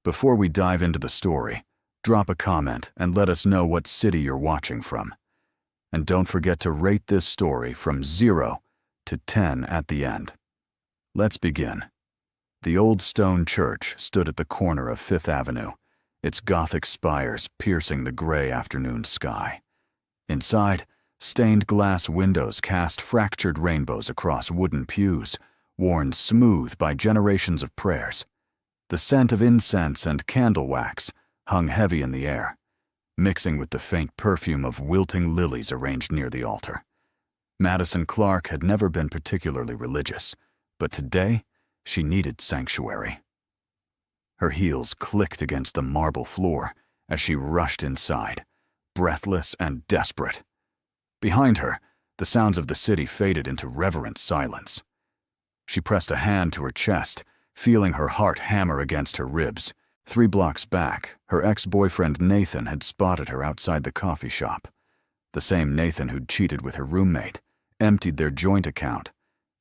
Before we dive into the story, drop a comment and let us know what city you're watching from. And don't forget to rate this story from 0 to 10 at the end. Let's begin. The old stone church stood at the corner of Fifth Avenue, its Gothic spires piercing the gray afternoon sky. Inside, stained glass windows cast fractured rainbows across wooden pews, worn smooth by generations of prayers. The scent of incense and candle wax hung heavy in the air, mixing with the faint perfume of wilting lilies arranged near the altar. Madison Clark had never been particularly religious, but today she needed sanctuary. Her heels clicked against the marble floor as she rushed inside, breathless and desperate. Behind her, the sounds of the city faded into reverent silence. She pressed a hand to her chest, feeling her heart hammer against her ribs. 3 blocks back, her ex-boyfriend Nathan had spotted her outside the coffee shop. The same Nathan who'd cheated with her roommate, emptied their joint account,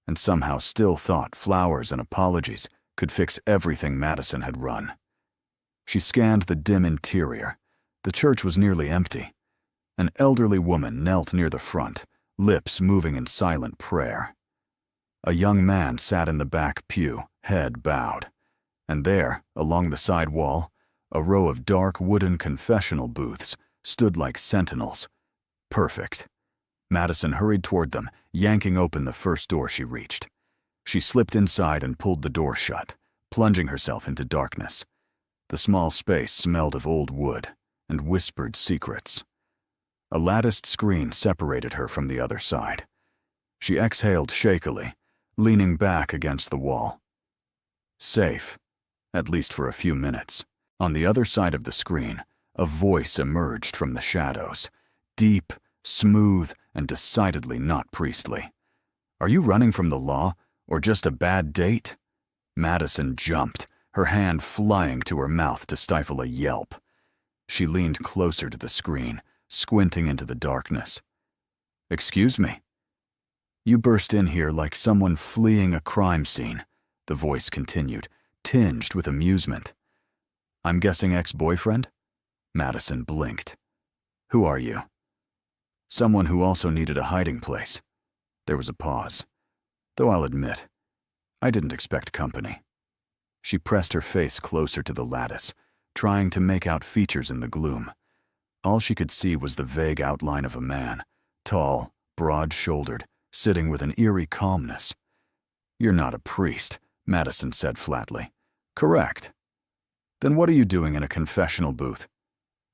and somehow still thought flowers and apologies could fix everything Madison had run. She scanned the dim interior. The church was nearly empty. An elderly woman knelt near the front, lips moving in silent prayer. A young man sat in the back pew, head bowed. And there, along the side wall, a row of dark wooden confessional booths stood like sentinels. Perfect. Madison hurried toward them, yanking open the first door she reached. She slipped inside and pulled the door shut, plunging herself into darkness. The small space smelled of old wood and whispered secrets. A latticed screen separated her from the other side. She exhaled shakily, leaning back against the wall. Safe, at least for a few minutes. On the other side of the screen, a voice emerged from the shadows, deep, smooth, and decidedly not priestly. "Are you running from the law, or just a bad date?" Madison jumped, her hand flying to her mouth to stifle a yelp. She leaned closer to the screen, squinting into the darkness. "Excuse me." "You burst in here like someone fleeing a crime scene," the voice continued, tinged with amusement. "I'm guessing ex-boyfriend?" Madison blinked. "Who are you?" "Someone who also needed a hiding place." There was a pause. "Though I'll admit, I didn't expect company." She pressed her face closer to the lattice, trying to make out features in the gloom. All she could see was the vague outline of a man, tall, broad-shouldered, sitting with an eerie calmness. "You're not a priest," Madison said flatly. "Correct. Then what are you doing in a confessional booth?"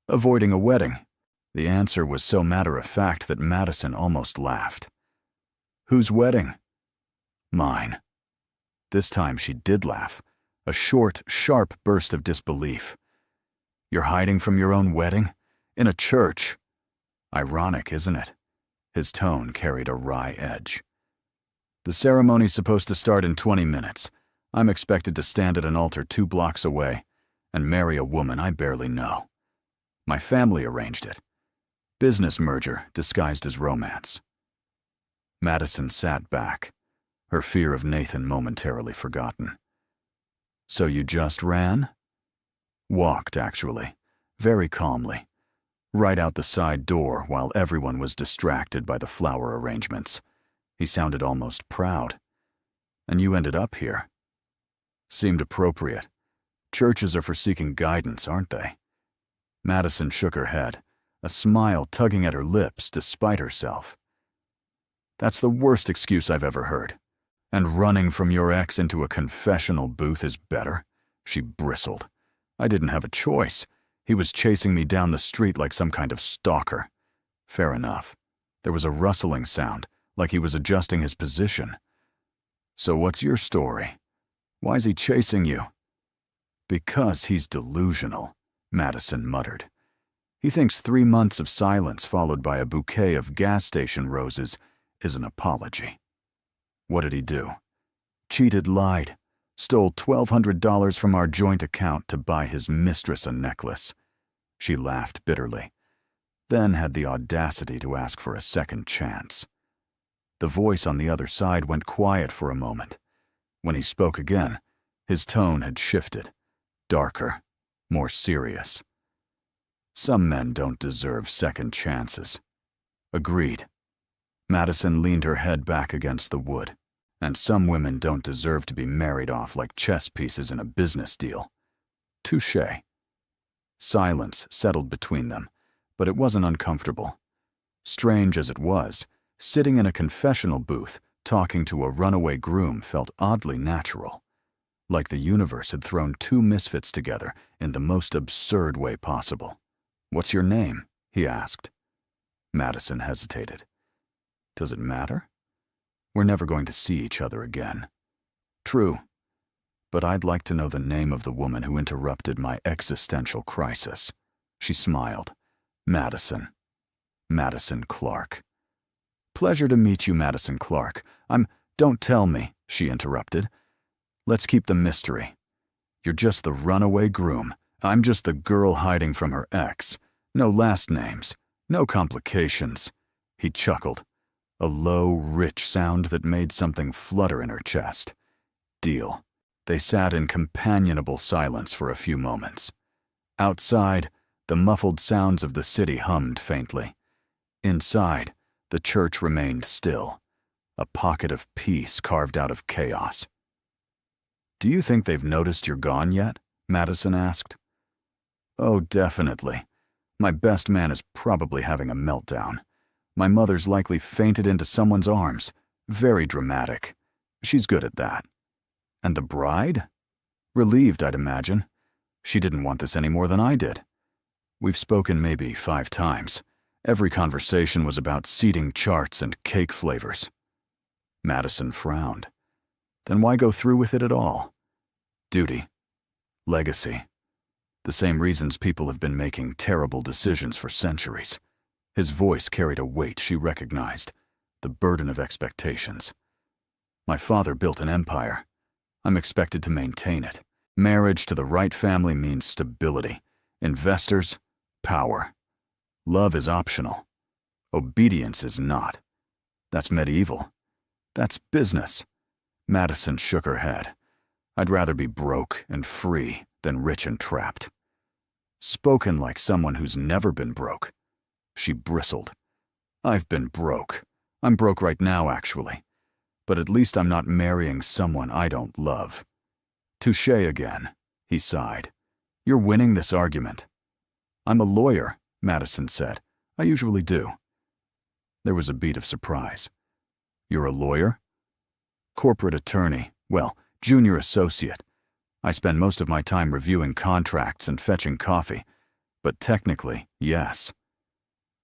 "Avoiding a wedding." The answer was so matter-of-fact that Madison almost laughed. "Whose wedding?" "Mine." This time she did laugh, a short, sharp burst of disbelief. "You're hiding from your own wedding? In a church?" Ironic, isn't it? His tone carried a wry edge. "The ceremony's supposed to start in 20 minutes. I'm expected to stand at an altar 2 blocks away and marry a woman I barely know. My family arranged it. Business merger disguised as romance." Madison sat back, her fear of Nathan momentarily forgotten. "So you just ran?" "Walked, actually, very calmly. Right out the side door while everyone was distracted by the flower arrangements." He sounded almost proud. "And you ended up here." "Seemed appropriate. Churches are for seeking guidance, aren't they?" Madison shook her head, a smile tugging at her lips despite herself. "That's the worst excuse I've ever heard. And running from your ex into a confessional booth is better?" She bristled. "I didn't have a choice. He was chasing me down the street like some kind of stalker." "Fair enough." There was a rustling sound, like he was adjusting his position. "So what's your story? Why's he chasing you?" "Because he's delusional," Madison muttered. "He thinks 3 months of silence followed by a bouquet of gas station roses is an apology." "What did he do?" "Cheated, lied, stole $1,200 from our joint account to buy his mistress a necklace." She laughed bitterly, then had the audacity to ask for a second chance. The voice on the other side went quiet for a moment. When he spoke again, his tone had shifted, darker, more serious. Some men don't deserve second chances. Agreed. Madison leaned her head back against the wood. And some women don't deserve to be married off like chess pieces in a business deal. Touché. Silence settled between them, but it wasn't uncomfortable. Strange as it was, sitting in a confessional booth, talking to a runaway groom felt oddly natural. Like the universe had thrown two misfits together in the most absurd way possible. "What's your name?" he asked. Madison hesitated. "Does it matter? We're never going to see each other again." "True. But I'd like to know the name of the woman who interrupted my existential crisis." She smiled. "Madison. Madison Clark." "Pleasure to meet you, Madison Clark. Don't tell me," she interrupted. "Let's keep the mystery. You're just the runaway groom. I'm just the girl hiding from her ex. No last names. No complications." He chuckled. A low, rich sound that made something flutter in her chest. Deal. They sat in companionable silence for a few moments. Outside, the muffled sounds of the city hummed faintly. Inside, the church remained still, a pocket of peace carved out of chaos. "Do you think they've noticed you're gone yet?" Madison asked. "Oh, definitely. My best man is probably having a meltdown. My mother's likely fainted into someone's arms. Very dramatic. She's good at that. And the bride? Relieved, I'd imagine. She didn't want this any more than I did. We've spoken maybe 5 times. Every conversation was about seating charts and cake flavors." Madison frowned. "Then why go through with it at all?" "Duty. Legacy. The same reasons people have been making terrible decisions for centuries." His voice carried a weight she recognized, the burden of expectations. "My father built an empire. I'm expected to maintain it. Marriage to the right family means stability. Investors, power. Love is optional. Obedience is not. That's medieval. That's business." Madison shook her head. "I'd rather be broke and free than rich and trapped." Spoken like someone who's never been broke. She bristled. "I've been broke. I'm broke right now, actually. But at least I'm not marrying someone I don't love." "Touché again," he sighed. "You're winning this argument." "I'm a lawyer," Madison said. "I usually do." There was a beat of surprise. "You're a lawyer?" "Corporate attorney. Well, junior associate. I spend most of my time reviewing contracts and fetching coffee. But technically, yes."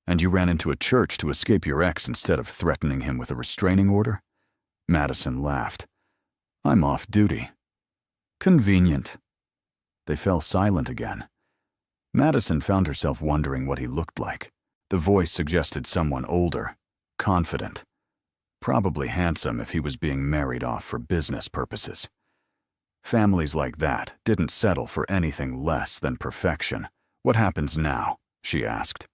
"And you ran into a church to escape your ex instead of threatening him with a restraining order?" Madison laughed. "I'm off duty." "Convenient." They fell silent again. Madison found herself wondering what he looked like. The voice suggested someone older, confident. Probably handsome if he was being married off for business purposes. Families like that didn't settle for anything less than perfection. "What happens now?" she asked.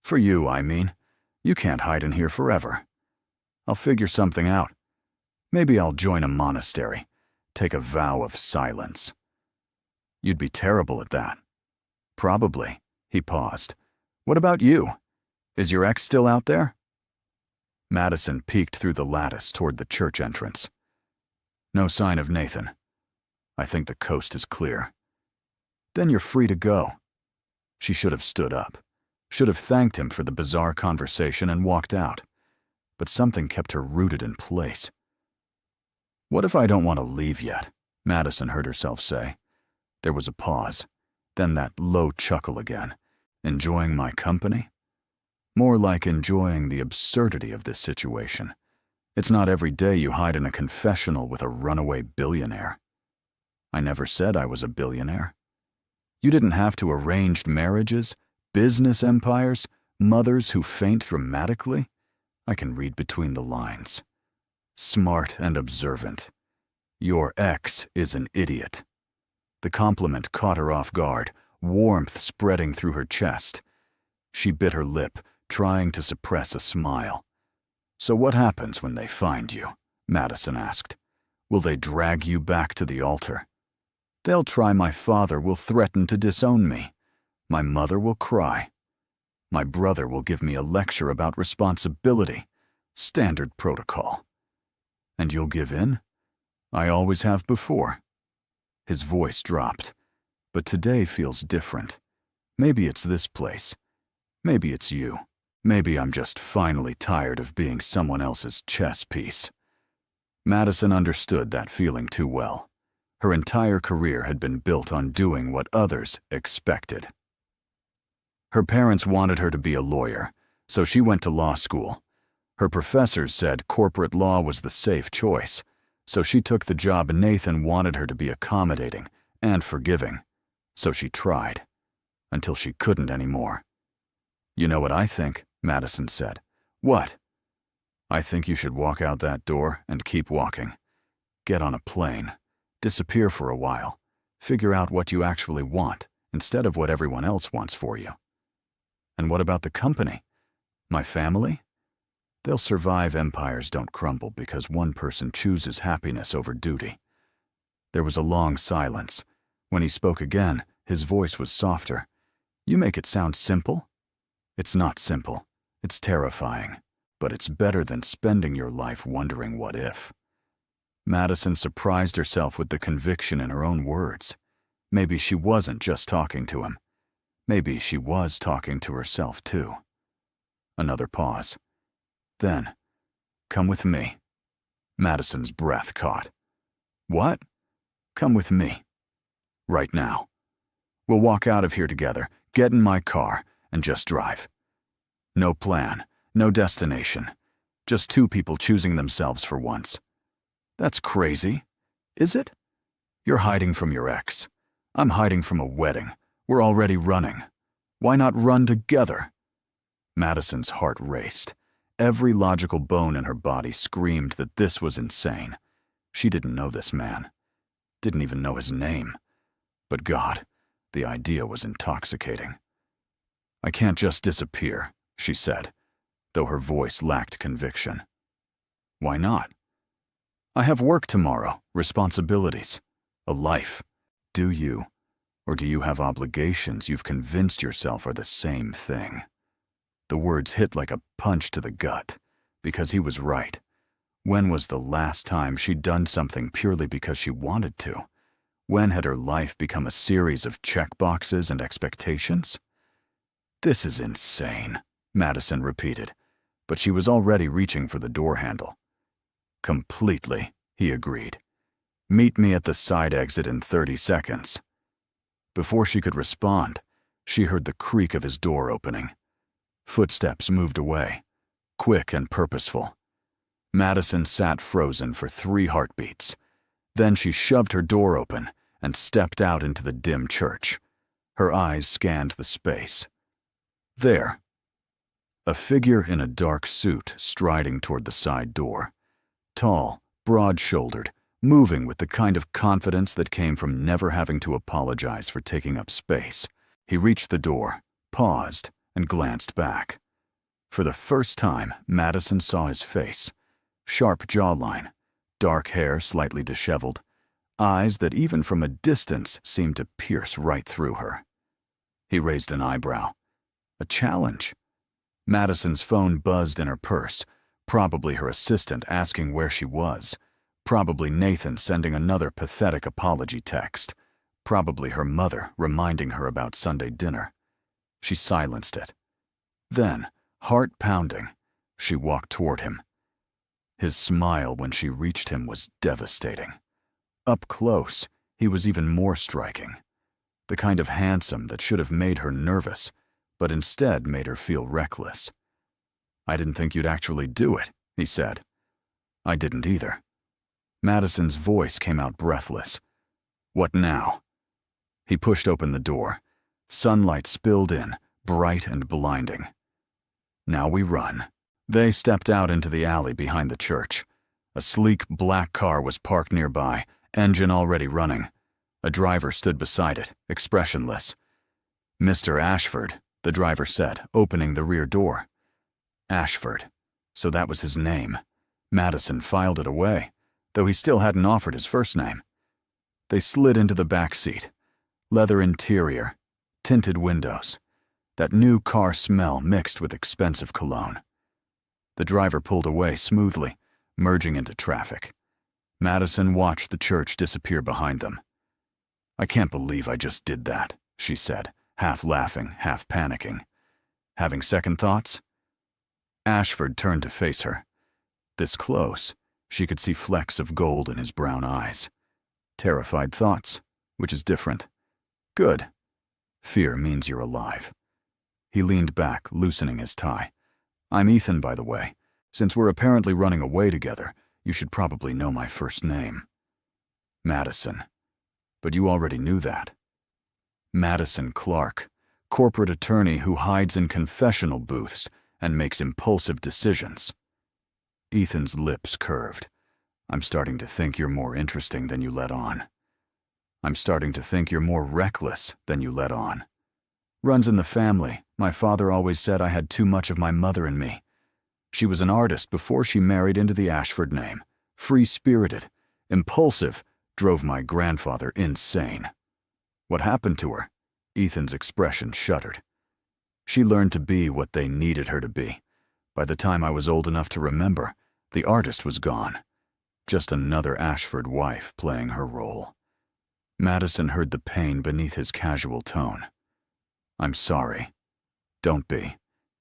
"For you, I mean. You can't hide in here forever." "I'll figure something out. Maybe I'll join a monastery, take a vow of silence." "You'd be terrible at that." "Probably." He paused. "What about you? Is your ex still out there?" Madison peeked through the lattice toward the church entrance. "No sign of Nathan. I think the coast is clear." "Then you're free to go." She should have stood up, should have thanked him for the bizarre conversation and walked out. But something kept her rooted in place. "What if I don't want to leave yet?" Madison heard herself say. There was a pause, then that low chuckle again. "Enjoying my company?" More like enjoying the absurdity of this situation. It's not every day you hide in a confessional with a runaway billionaire. "I never said I was a billionaire." "You didn't have to arranged marriages, business empires, mothers who faint dramatically?" I can read between the lines. "Smart and observant. Your ex is an idiot." The compliment caught her off guard, warmth spreading through her chest. She bit her lip, trying to suppress a smile. "So what happens when they find you?" Madison asked. "Will they drag you back to the altar?" They'll try. My father will threaten to disown me. My mother will cry. My brother will give me a lecture about responsibility. Standard protocol. And you'll give in? I always have before. His voice dropped. But today feels different. Maybe it's this place. Maybe it's you. Maybe I'm just finally tired of being someone else's chess piece. Madison understood that feeling too well. Her entire career had been built on doing what others expected. Her parents wanted her to be a lawyer, so she went to law school. Her professors said corporate law was the safe choice, so she took the job, and Nathan wanted her to be accommodating and forgiving, so she tried, until she couldn't anymore. You know what I think, Madison said. What? I think you should walk out that door and keep walking. Get on a plane. Disappear for a while. Figure out what you actually want, instead of what everyone else wants for you. And what about the company? My family? They'll survive. Empires don't crumble because one person chooses happiness over duty. There was a long silence. When he spoke again, his voice was softer. You make it sound simple? It's not simple. It's terrifying. But it's better than spending your life wondering what if. Madison surprised herself with the conviction in her own words. Maybe she wasn't just talking to him. Maybe she was talking to herself too. Another pause. Then, come with me. Madison's breath caught. What? Come with me. Right now. We'll walk out of here together, get in my car, and just drive. No plan, no destination. Just two people choosing themselves for once. That's crazy. Is it? You're hiding from your ex. I'm hiding from a wedding. We're already running. Why not run together? Madison's heart raced. Every logical bone in her body screamed that this was insane. She didn't know this man. Didn't even know his name. But God, the idea was intoxicating. I can't just disappear, she said, though her voice lacked conviction. Why not? I have work tomorrow, responsibilities, a life. Do you? Or do you have obligations you've convinced yourself are the same thing? The words hit like a punch to the gut, because he was right. When was the last time she'd done something purely because she wanted to? When had her life become a series of checkboxes and expectations? This is insane, Madison repeated, but she was already reaching for the door handle. Completely, he agreed. Meet me at the side exit in 30 seconds. Before she could respond, she heard the creak of his door opening. Footsteps moved away, quick and purposeful. Madison sat frozen for 3 heartbeats. Then she shoved her door open and stepped out into the dim church. Her eyes scanned the space. There. A figure in a dark suit striding toward the side door. Tall, broad-shouldered, moving with the kind of confidence that came from never having to apologize for taking up space. He reached the door, paused, and glanced back. For the first time, Madison saw his face. Sharp jawline, dark hair slightly disheveled, eyes that even from a distance seemed to pierce right through her. He raised an eyebrow. A challenge. Madison's phone buzzed in her purse, probably her assistant asking where she was, probably Nathan sending another pathetic apology text, probably her mother reminding her about Sunday dinner. She silenced it. Then, heart pounding, she walked toward him. His smile when she reached him was devastating. Up close, he was even more striking. The kind of handsome that should have made her nervous, but instead made her feel reckless. I didn't think you'd actually do it, he said. I didn't either. Madison's voice came out breathless. What now? He pushed open the door. Sunlight spilled in, bright and blinding. Now we run. They stepped out into the alley behind the church. A sleek black car was parked nearby, engine already running. A driver stood beside it, expressionless. Mr. Ashford, the driver said, opening the rear door. Ashford. So that was his name. Madison filed it away, though he still hadn't offered his first name. They slid into the back seat. Leather interior, tinted windows. That new car smell mixed with expensive cologne. The driver pulled away smoothly, merging into traffic. Madison watched the church disappear behind them. "I can't believe I just did that," she said, half laughing, half panicking. Having second thoughts? Ashford turned to face her. This close, she could see flecks of gold in his brown eyes. Terrified thoughts, which is different. Good. Fear means you're alive. He leaned back, loosening his tie. "I'm Ethan, by the way. Since we're apparently running away together, you should probably know my first name." "Madison. But you already knew that." "Madison Clark, corporate attorney who hides in confessional booths and makes impulsive decisions." Ethan's lips curved. "I'm starting to think you're more interesting than you let on." "I'm starting to think you're more reckless than you let on." "Runs in the family. My father always said I had too much of my mother in me. She was an artist before she married into the Ashford name. Free-spirited, impulsive, drove my grandfather insane." "What happened to her?" Ethan's expression shuddered. "She learned to be what they needed her to be. By the time I was old enough to remember, the artist was gone. Just another Ashford wife playing her role." Madison heard the pain beneath his casual tone. "I'm sorry." "Don't be.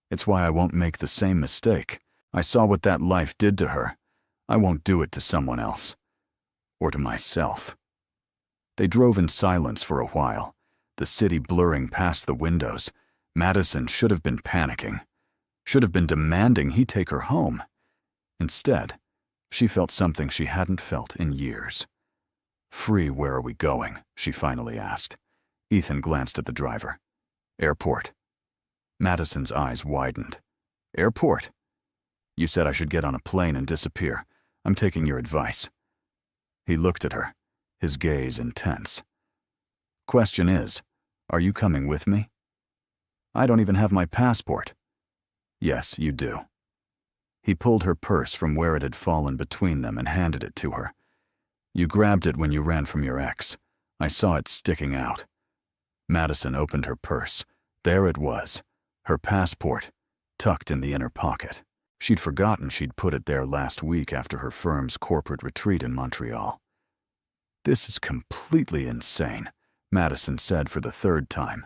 It's why I won't make the same mistake. I saw what that life did to her. I won't do it to someone else. Or to myself." They drove in silence for a while, the city blurring past the windows. Madison should have been panicking, should have been demanding he take her home. Instead, she felt something she hadn't felt in years. "Free, where are we going?" she finally asked. Ethan glanced at the driver. "Airport." Madison's eyes widened. "Airport? You said I should get on a plane and disappear. I'm taking your advice." He looked at her, his gaze intense. "Question is, are you coming with me?" "I don't even have my passport." "Yes, you do." He pulled her purse from where it had fallen between them and handed it to her. "You grabbed it when you ran from your ex. I saw it sticking out." Madison opened her purse. There it was, her passport, tucked in the inner pocket. She'd forgotten she'd put it there last week after her firm's corporate retreat in Montreal. "This is completely insane," Madison said for the third time,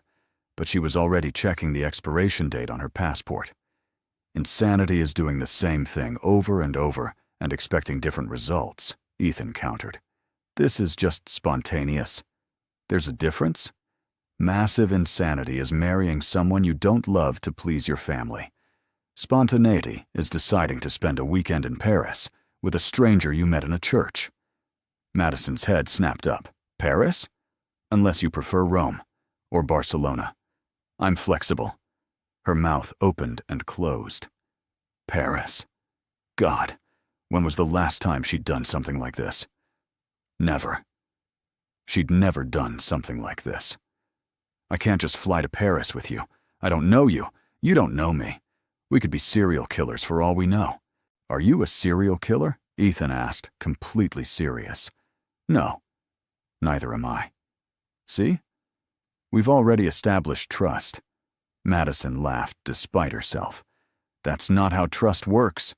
but she was already checking the expiration date on her passport. "Insanity is doing the same thing over and over and expecting different results," Ethan countered. "This is just spontaneous. There's a difference? Massive insanity is marrying someone you don't love to please your family. Spontaneity is deciding to spend a weekend in Paris with a stranger you met in a church." Madison's head snapped up. "Paris? Unless you prefer Rome or Barcelona. I'm flexible." Her mouth opened and closed. Paris. God, when was the last time she'd done something like this? Never. She'd never done something like this. "I can't just fly to Paris with you. I don't know you. You don't know me. We could be serial killers for all we know." "Are you a serial killer?" Ethan asked, completely serious. "No. Neither am I." "See? We've already established trust." Madison laughed despite herself. "That's not how trust works."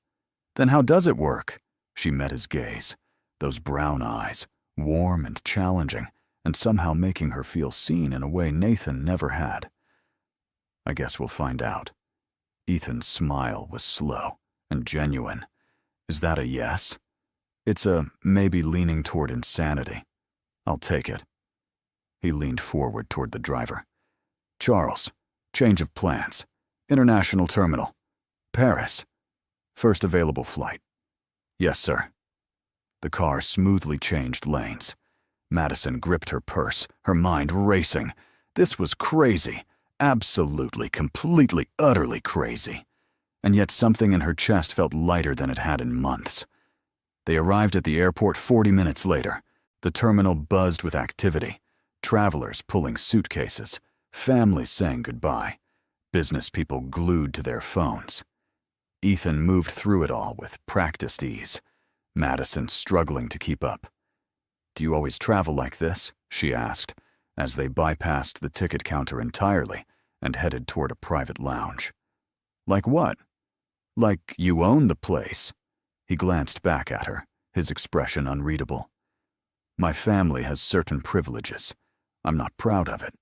"Then how does it work?" She met his gaze, those brown eyes, warm and challenging, and somehow making her feel seen in a way Nathan never had. "I guess we'll find out." Ethan's smile was slow and genuine. "Is that a yes?" "It's a maybe leaning toward insanity. I'll take it." He leaned forward toward the driver. "Charles, change of plans. International terminal. Paris. First available flight." "Yes, sir." The car smoothly changed lanes. Madison gripped her purse, her mind racing. This was crazy. Absolutely, completely, utterly crazy. And yet something in her chest felt lighter than it had in months. They arrived at the airport 40 minutes later. The terminal buzzed with activity. Travelers pulling suitcases. Families saying goodbye. Business people glued to their phones. Ethan moved through it all with practiced ease. Madison struggling to keep up. Do you always travel like this? She asked, as they bypassed the ticket counter entirely and headed toward a private lounge. Like what? Like you own the place. He glanced back at her, his expression unreadable. My family has certain privileges. I'm not proud of it.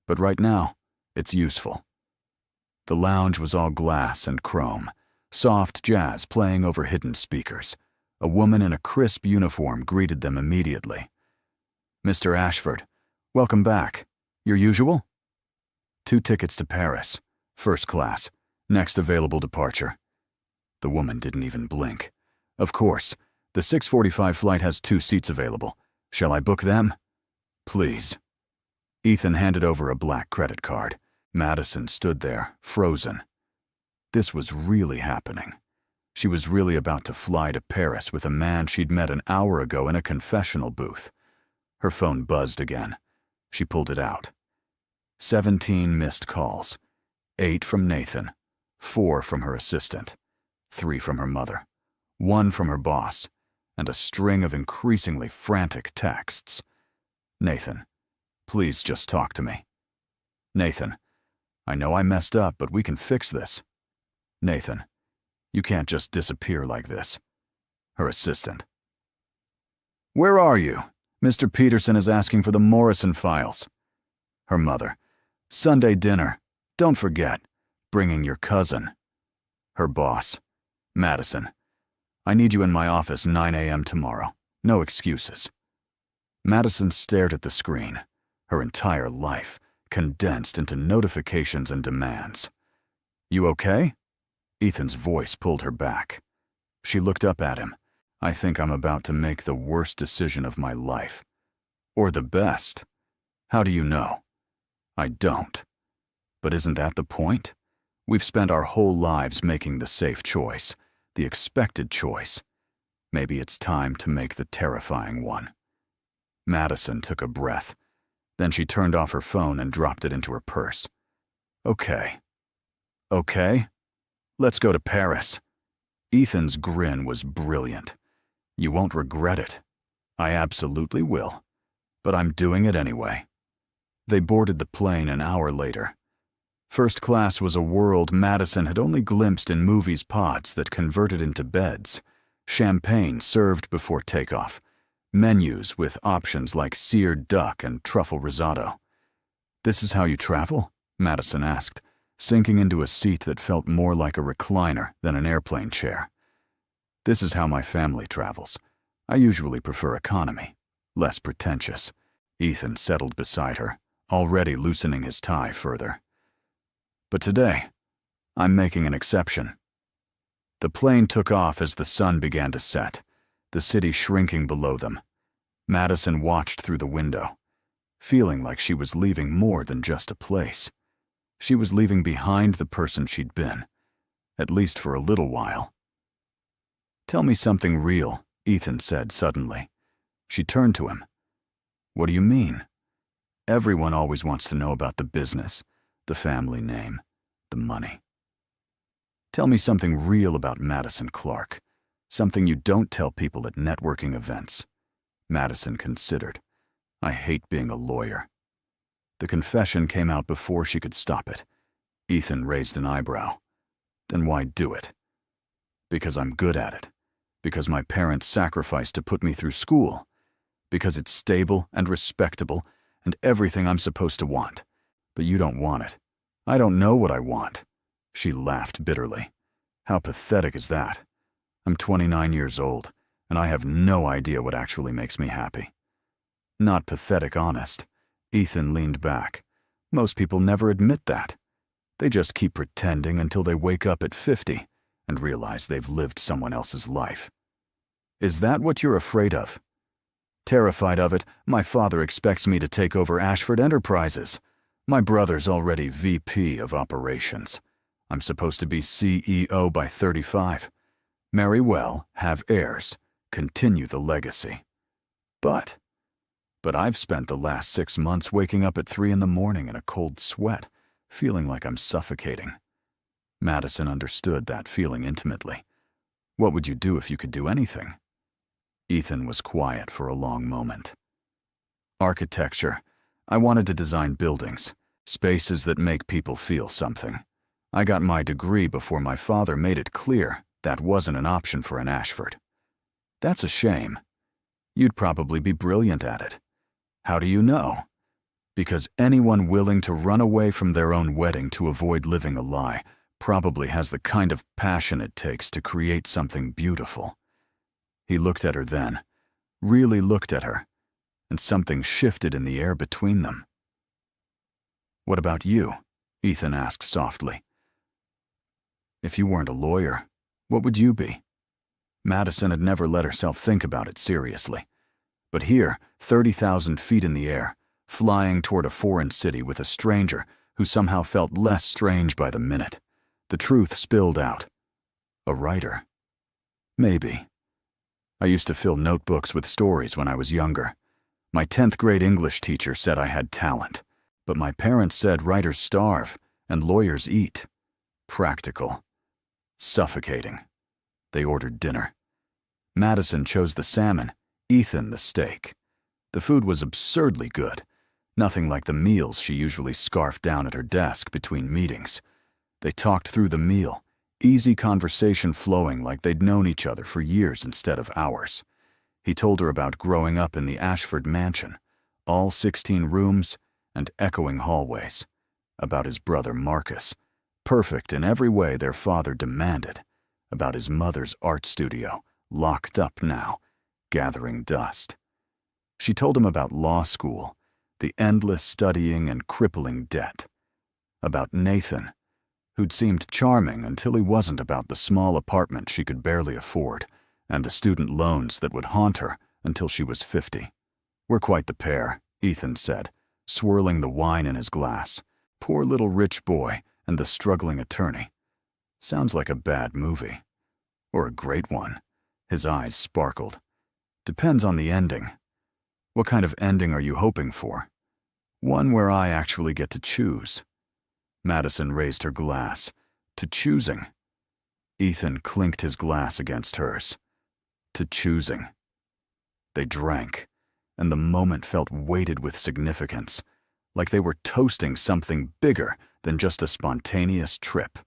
But right now, it's useful. The lounge was all glass and chrome, soft jazz playing over hidden speakers. A woman in a crisp uniform greeted them immediately. Mr. Ashford, welcome back. Your usual? 2 tickets to Paris. First class. Next available departure. The woman didn't even blink. Of course, the 6:45 flight has 2 seats available. Shall I book them? Please. Ethan handed over a black credit card. Madison stood there, frozen. This was really happening. She was really about to fly to Paris with a man she'd met an hour ago in a confessional booth. Her phone buzzed again. She pulled it out. 17 missed calls. 8 from Nathan. 4 from her assistant. 3 from her mother. 1 from her boss. And a string of increasingly frantic texts. Nathan, please just talk to me. Nathan, I know I messed up, but we can fix this. Nathan, you can't just disappear like this. Her assistant. Where are you? Mr. Peterson is asking for the Morrison files. Her mother. Sunday dinner. Don't forget. Bringing your cousin. Her boss. Madison. I need you in my office 9 a.m. tomorrow. No excuses. Madison stared at the screen. Her entire life condensed into notifications and demands. You okay? Ethan's voice pulled her back. She looked up at him. I think I'm about to make the worst decision of my life. Or the best. How do you know? I don't. But isn't that the point? We've spent our whole lives making the safe choice, the expected choice. Maybe it's time to make the terrifying one. Madison took a breath. Then she turned off her phone and dropped it into her purse. Okay. Okay? Let's go to Paris. Ethan's grin was brilliant. You won't regret it. I absolutely will. But I'm doing it anyway. They boarded the plane an hour later. First class was a world Madison had only glimpsed in movies' pods that converted into beds. Champagne served before takeoff. Menus with options like seared duck and truffle risotto. This is how you travel? Madison asked, sinking into a seat that felt more like a recliner than an airplane chair. This is how my family travels. I usually prefer economy. Less pretentious. Ethan settled beside her, already loosening his tie further. But today, I'm making an exception. The plane took off as the sun began to set, the city shrinking below them. Madison watched through the window, feeling like she was leaving more than just a place. She was leaving behind the person she'd been, at least for a little while. Tell me something real, Ethan said suddenly. She turned to him. What do you mean? Everyone always wants to know about the business, the family name, the money. Tell me something real about Madison Clark, something you don't tell people at networking events. Madison considered. I hate being a lawyer. The confession came out before she could stop it. Ethan raised an eyebrow. Then why do it? Because I'm good at it. Because my parents sacrificed to put me through school. Because it's stable and respectable and everything I'm supposed to want. But you don't want it. I don't know what I want. She laughed bitterly. How pathetic is that? I'm 29 years old, and I have no idea what actually makes me happy. Not pathetic, honest. Ethan leaned back. Most people never admit that. They just keep pretending until they wake up at 50 and realize they've lived someone else's life. Is that what you're afraid of? Terrified of it, my father expects me to take over Ashford Enterprises. My brother's already VP of Operations. I'm supposed to be CEO by 35. Marry well, have heirs, continue the legacy. But I've spent the last 6 months waking up at 3 in the morning in a cold sweat, feeling like I'm suffocating. Madison understood that feeling intimately. What would you do if you could do anything? Ethan was quiet for a long moment. Architecture. I wanted to design buildings, spaces that make people feel something. I got my degree before my father made it clear that wasn't an option for an Ashford. That's a shame. You'd probably be brilliant at it. How do you know? Because anyone willing to run away from their own wedding to avoid living a lie probably has the kind of passion it takes to create something beautiful. He looked at her then, really looked at her, and something shifted in the air between them. "What about you?" Ethan asked softly. "If you weren't a lawyer, what would you be?" Madison had never let herself think about it seriously. But here, 30,000 feet in the air, flying toward a foreign city with a stranger who somehow felt less strange by the minute, the truth spilled out. A writer. Maybe. I used to fill notebooks with stories when I was younger. My 10th grade English teacher said I had talent, but my parents said writers starve and lawyers eat. Practical. Suffocating. They ordered dinner. Madison chose the salmon, Ethan the steak. The food was absurdly good, nothing like the meals she usually scarfed down at her desk between meetings. They talked through the meal, easy conversation flowing like they'd known each other for years instead of hours. He told her about growing up in the Ashford mansion, all 16 rooms and echoing hallways, about his brother Marcus, perfect in every way their father demanded, about his mother's art studio, locked up now, gathering dust. She told him about law school, the endless studying and crippling debt, about Nathan, who'd seemed charming until he wasn't, about the small apartment she could barely afford, and the student loans that would haunt her until she was 50. "We're quite the pair," Ethan said, swirling the wine in his glass. "Poor little rich boy and the struggling attorney. Sounds like a bad movie. Or a great one." His eyes sparkled. "Depends on the ending. What kind of ending are you hoping for? One where I actually get to choose." Madison raised her glass. "To choosing." Ethan clinked his glass against hers. "To choosing." They drank, and the moment felt weighted with significance, like they were toasting something bigger than just a spontaneous trip.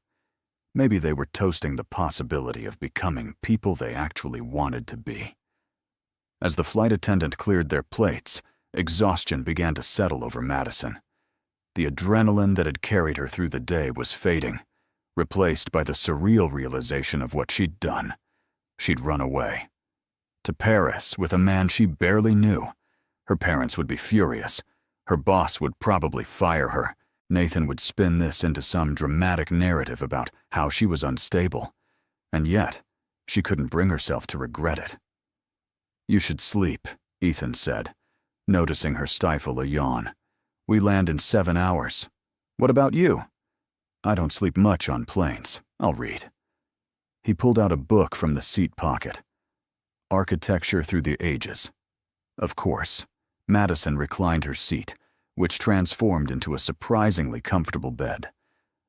Maybe they were toasting the possibility of becoming people they actually wanted to be. As the flight attendant cleared their plates, exhaustion began to settle over Madison. The adrenaline that had carried her through the day was fading, replaced by the surreal realization of what she'd done. She'd run away. To Paris with a man she barely knew. Her parents would be furious. Her boss would probably fire her. Nathan would spin this into some dramatic narrative about how she was unstable. And yet, she couldn't bring herself to regret it. "You should sleep," Ethan said, noticing her stifle a yawn. "We land in 7 hours. What about you?" "I don't sleep much on planes. I'll read." He pulled out a book from the seat pocket. Architecture Through the Ages. Of course, Madison reclined her seat, which transformed into a surprisingly comfortable bed.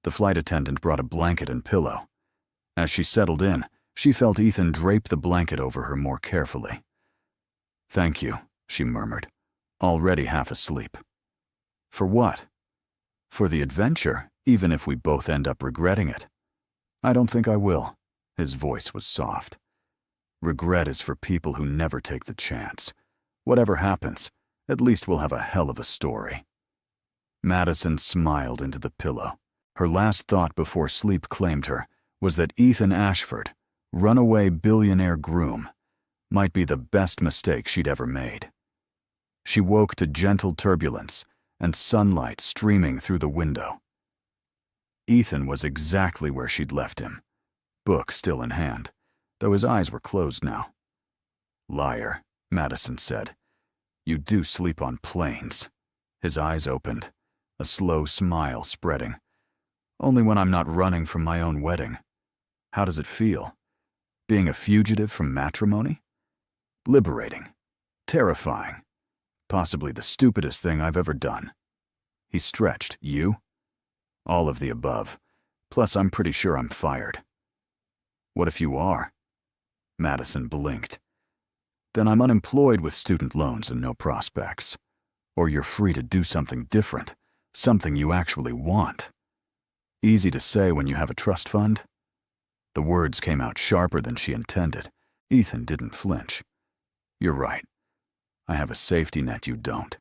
The flight attendant brought a blanket and pillow. As she settled in, she felt Ethan drape the blanket over her more carefully. "Thank you," she murmured, already half asleep. "For what?" "For the adventure, even if we both end up regretting it." "I don't think I will." His voice was soft. "Regret is for people who never take the chance. Whatever happens, at least we'll have a hell of a story." Madison smiled into the pillow. Her last thought before sleep claimed her was that Ethan Ashford, runaway billionaire groom, might be the best mistake she'd ever made. She woke to gentle turbulence and sunlight streaming through the window. Ethan was exactly where she'd left him, book still in hand, though his eyes were closed now. "Liar," Madison said. "You do sleep on planes." His eyes opened, a slow smile spreading. "Only when I'm not running from my own wedding." "How does it feel? Being a fugitive from matrimony?" "Liberating. Terrifying. Possibly the stupidest thing I've ever done." He stretched. "You?" "All of the above. Plus, I'm pretty sure I'm fired." "What if you are?" Madison blinked. Then I'm unemployed with student loans and no prospects. Or you're free to do something different, something you actually want. Easy to say when you have a trust fund. The words came out sharper than she intended. Ethan didn't flinch. You're right. I have a safety net you don't.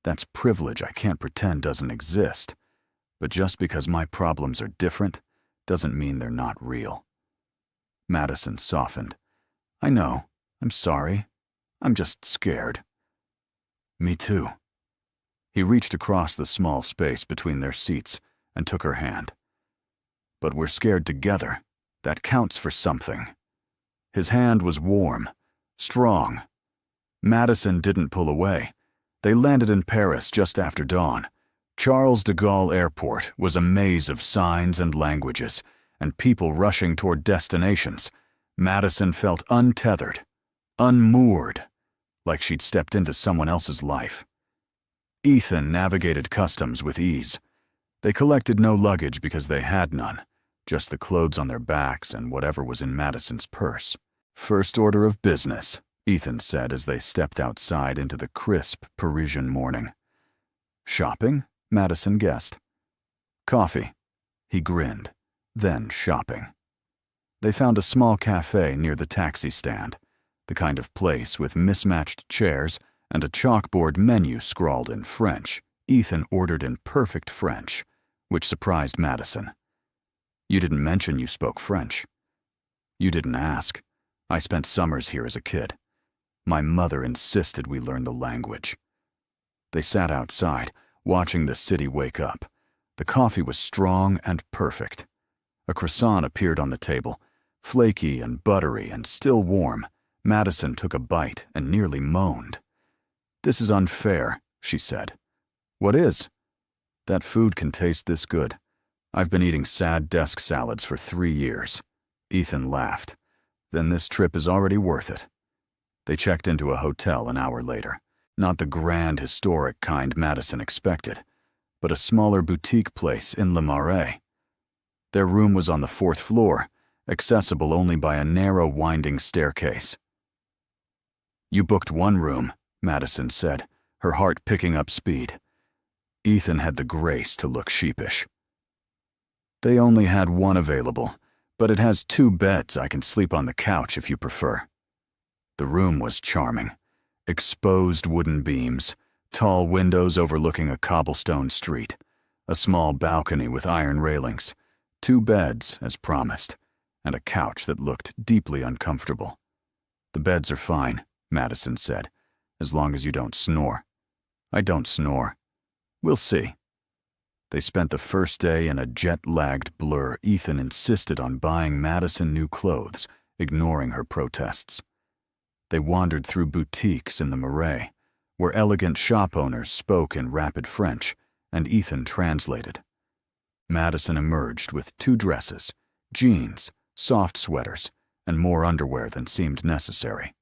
That's privilege I can't pretend doesn't exist. But just because my problems are different doesn't mean they're not real. Madison softened. I know. I'm sorry. I'm just scared. Me too. He reached across the small space between their seats and took her hand. But we're scared together. That counts for something. His hand was warm, strong. Madison didn't pull away. They landed in Paris just after dawn. Charles de Gaulle Airport was a maze of signs and languages, and people rushing toward destinations. Madison felt untethered, unmoored, like she'd stepped into someone else's life. Ethan navigated customs with ease. They collected no luggage because they had none, just the clothes on their backs and whatever was in Madison's purse. First order of business, Ethan said as they stepped outside into the crisp Parisian morning. Shopping? Madison guessed. Coffee. He grinned. Then shopping. They found a small cafe near the taxi stand, the kind of place with mismatched chairs and a chalkboard menu scrawled in French. Ethan ordered in perfect French, which surprised Madison. You didn't mention you spoke French. You didn't ask. I spent summers here as a kid. My mother insisted we learn the language. They sat outside, watching the city wake up. The coffee was strong and perfect. A croissant appeared on the table, flaky and buttery and still warm. Madison took a bite and nearly moaned. This is unfair, she said. What is? That food can taste this good. I've been eating sad desk salads for 3 years. Ethan laughed. Then this trip is already worth it. They checked into a hotel an hour later. Not the grand, historic kind Madison expected, but a smaller boutique place in Le Marais. Their room was on the 4th floor, accessible only by a narrow, winding staircase. You booked one room, Madison said, her heart picking up speed. Ethan had the grace to look sheepish. They only had one available, but it has 2 beds. I can sleep on the couch if you prefer. The room was charming. Exposed wooden beams, tall windows overlooking a cobblestone street, a small balcony with iron railings, 2 beds, as promised, and a couch that looked deeply uncomfortable. The beds are fine, Madison said, as long as you don't snore. I don't snore. We'll see. They spent the first day in a jet-lagged blur. Ethan insisted on buying Madison new clothes, ignoring her protests. They wandered through boutiques in the Marais, where elegant shop owners spoke in rapid French, and Ethan translated. Madison emerged with 2 dresses, jeans, soft sweaters, and more underwear than seemed necessary.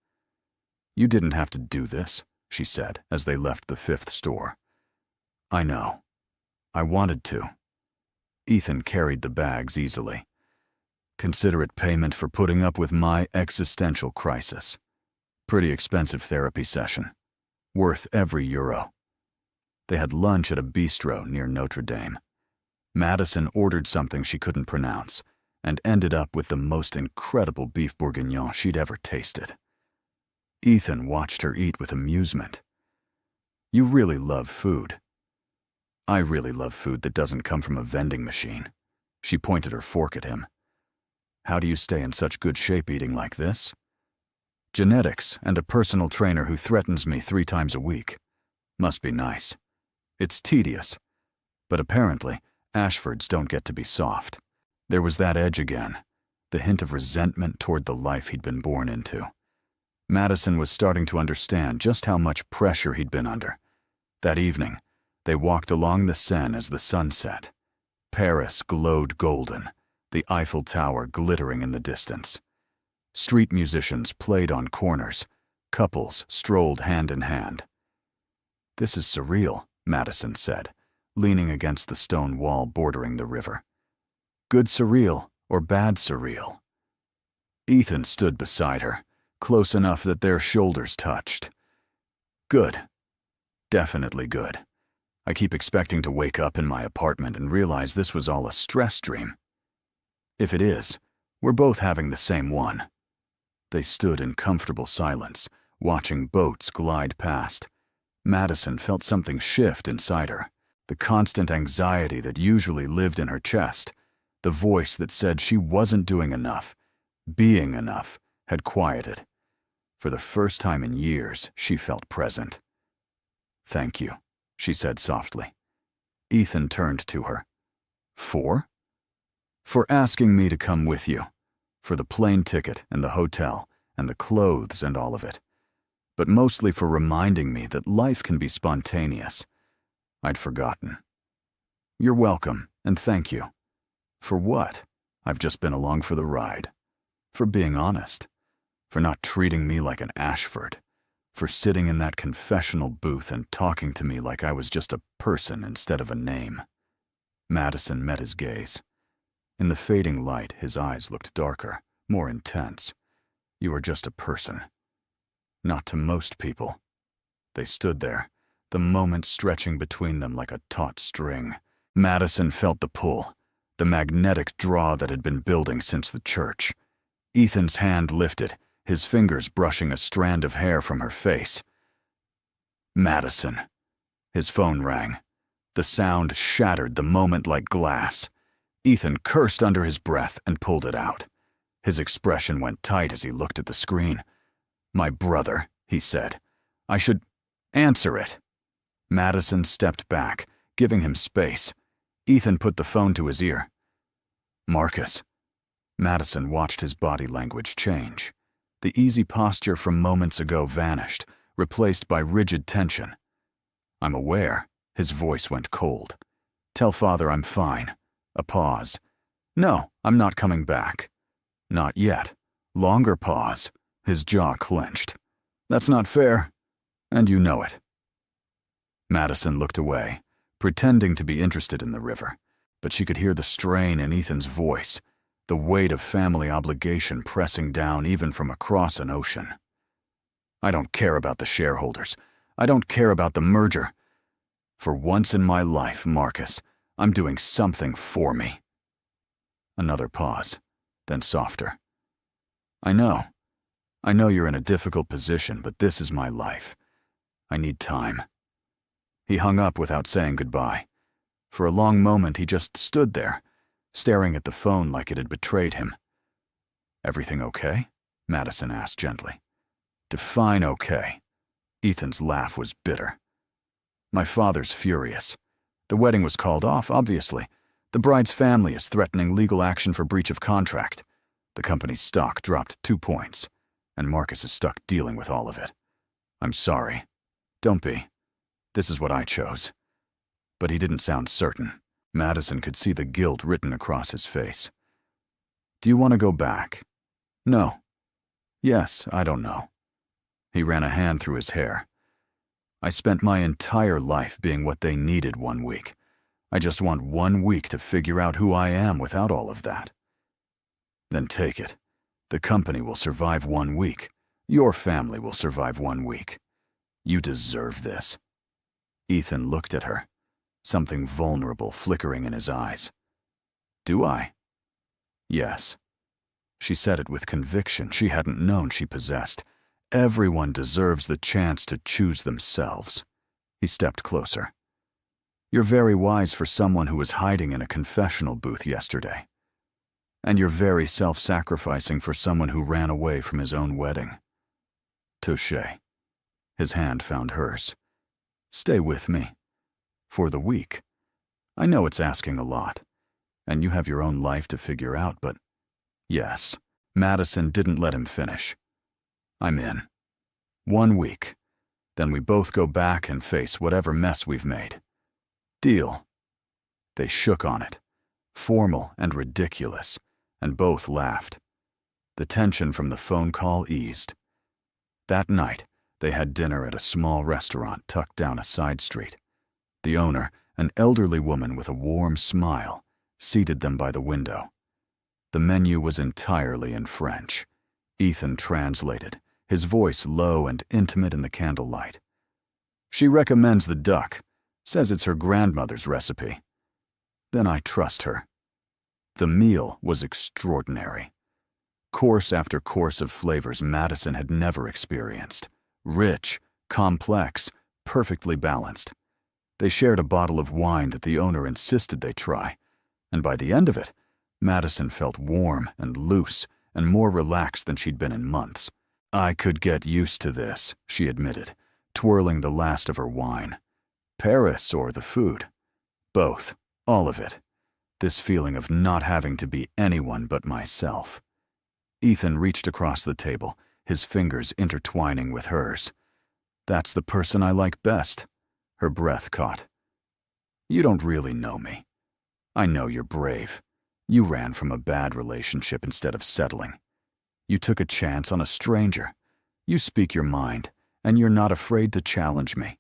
You didn't have to do this, she said as they left the 5th store. I know. I wanted to. Ethan carried the bags easily. Consider it payment for putting up with my existential crisis. Pretty expensive therapy session. Worth every euro. They had lunch at a bistro near Notre Dame. Madison ordered something she couldn't pronounce and ended up with the most incredible beef bourguignon she'd ever tasted. Ethan watched her eat with amusement. You really love food. I really love food that doesn't come from a vending machine. She pointed her fork at him. How do you stay in such good shape eating like this? Genetics and a personal trainer who threatens me 3 times a week. Must be nice. It's tedious. But apparently, Ashfords don't get to be soft. There was that edge again, the hint of resentment toward the life he'd been born into. Madison was starting to understand just how much pressure he'd been under. That evening, they walked along the Seine as the sun set. Paris glowed golden, the Eiffel Tower glittering in the distance. Street musicians played on corners. Couples strolled hand in hand. This is surreal, Madison said, leaning against the stone wall bordering the river. Good surreal or bad surreal? Ethan stood beside her, close enough that their shoulders touched. Good. Definitely good. I keep expecting to wake up in my apartment and realize this was all a stress dream. If it is, we're both having the same one. They stood in comfortable silence, watching boats glide past. Madison felt something shift inside her, the constant anxiety that usually lived in her chest, the voice that said she wasn't doing enough, being enough, had quieted. For the first time in years, she felt present. "Thank you," she said softly. Ethan turned to her. "For?" "For asking me to come with you. For the plane ticket and the hotel and the clothes and all of it. But mostly for reminding me that life can be spontaneous. I'd forgotten." "You're welcome, and thank you." "For what? I've just been along for the ride. For being honest. For not treating me like an Ashford. For sitting in that confessional booth and talking to me like I was just a person instead of a name." Madison met his gaze. In the fading light, his eyes looked darker, more intense. "You are just a person. Not to most people." They stood there, the moment stretching between them like a taut string. Madison felt the pull, the magnetic draw that had been building since the church. Ethan's hand lifted, his fingers brushing a strand of hair from her face. "Madison." His phone rang. The sound shattered the moment like glass. Ethan cursed under his breath and pulled it out. His expression went tight as he looked at the screen. "My brother," he said. "I should answer it." Madison stepped back, giving him space. Ethan put the phone to his ear. "Marcus." Madison watched his body language change. The easy posture from moments ago vanished, replaced by rigid tension. "I'm aware." His voice went cold. "Tell Father I'm fine." A pause. "No, I'm not coming back." "Not yet." Longer pause. His jaw clenched. "That's not fair. And you know it." Madison looked away, pretending to be interested in the river, but she could hear the strain in Ethan's voice, the weight of family obligation pressing down even from across an ocean. "I don't care about the shareholders. I don't care about the merger. For once in my life, Marcus, I'm doing something for me." Another pause, then softer. I know you're in a difficult position, but this is my life. I need time." He hung up without saying goodbye. For a long moment he just stood there, staring at the phone like it had betrayed him. "Everything okay?" Madison asked gently. "Define okay." Ethan's laugh was bitter. "My father's furious. The wedding was called off, obviously. The bride's family is threatening legal action for breach of contract. The company's stock dropped 2 points, and Marcus is stuck dealing with all of it. I'm sorry. Don't be. This is what I chose." But he didn't sound certain. Madison could see the guilt written across his face. "Do you want to go back?" "No." "Yes, I don't know." He ran a hand through his hair. "I spent my entire life being what they needed 1 week. I just want 1 week to figure out who I am without all of that." "Then take it. The company will survive 1 week. Your family will survive 1 week. You deserve this." Ethan looked at her, something vulnerable flickering in his eyes. "Do I?" "Yes." She said it with conviction she hadn't known she possessed. Everyone deserves the chance to choose themselves. He stepped closer. "You're very wise for someone who was hiding in a confessional booth yesterday. And you're very self-sacrificing for someone who ran away from his own wedding." "Touché." His hand found hers. "Stay with me. For the week. I know it's asking a lot, and you have your own life to figure out, but yes." Madison didn't let him finish. "I'm in. 1 week. Then we both go back and face whatever mess we've made. Deal." They shook on it, formal and ridiculous, and both laughed. The tension from the phone call eased. That night, they had dinner at a small restaurant tucked down a side street. The owner, an elderly woman with a warm smile, seated them by the window. The menu was entirely in French. Ethan translated, his voice low and intimate in the candlelight. She recommends the duck, says it's her grandmother's recipe. Then I trust her. The meal was extraordinary. Course after course of flavors Madison had never experienced. Rich, complex, perfectly balanced. They shared a bottle of wine that the owner insisted they try, and by the end of it, Madison felt warm and loose and more relaxed than she'd been in months. I could get used to this, she admitted, twirling the last of her wine. Paris or the food? Both, all of it. This feeling of not having to be anyone but myself. Ethan reached across the table, his fingers intertwining with hers. That's the person I like best. Her breath caught. You don't really know me. I know you're brave. You ran from a bad relationship instead of settling. You took a chance on a stranger. You speak your mind, and you're not afraid to challenge me.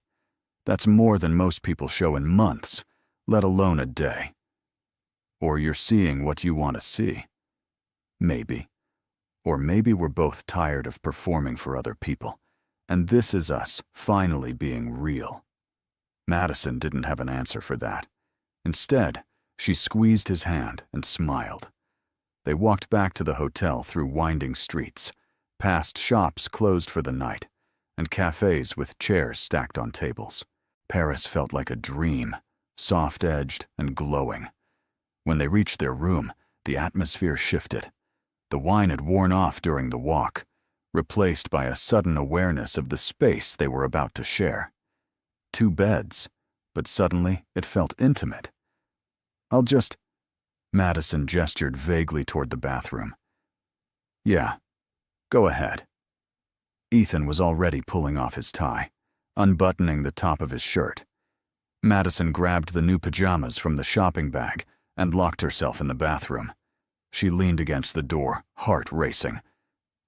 That's more than most people show in months, let alone a day. Or you're seeing what you want to see. Maybe. Or maybe we're both tired of performing for other people, and this is us finally being real. Madison didn't have an answer for that. Instead, she squeezed his hand and smiled. They walked back to the hotel through winding streets, past shops closed for the night, and cafes with chairs stacked on tables. Paris felt like a dream, soft-edged and glowing. When they reached their room, the atmosphere shifted. The wine had worn off during the walk, replaced by a sudden awareness of the space they were about to share. 2 beds, but suddenly it felt intimate. Madison gestured vaguely toward the bathroom. Yeah, go ahead. Ethan was already pulling off his tie, unbuttoning the top of his shirt. Madison grabbed the new pajamas from the shopping bag and locked herself in the bathroom. She leaned against the door, heart racing.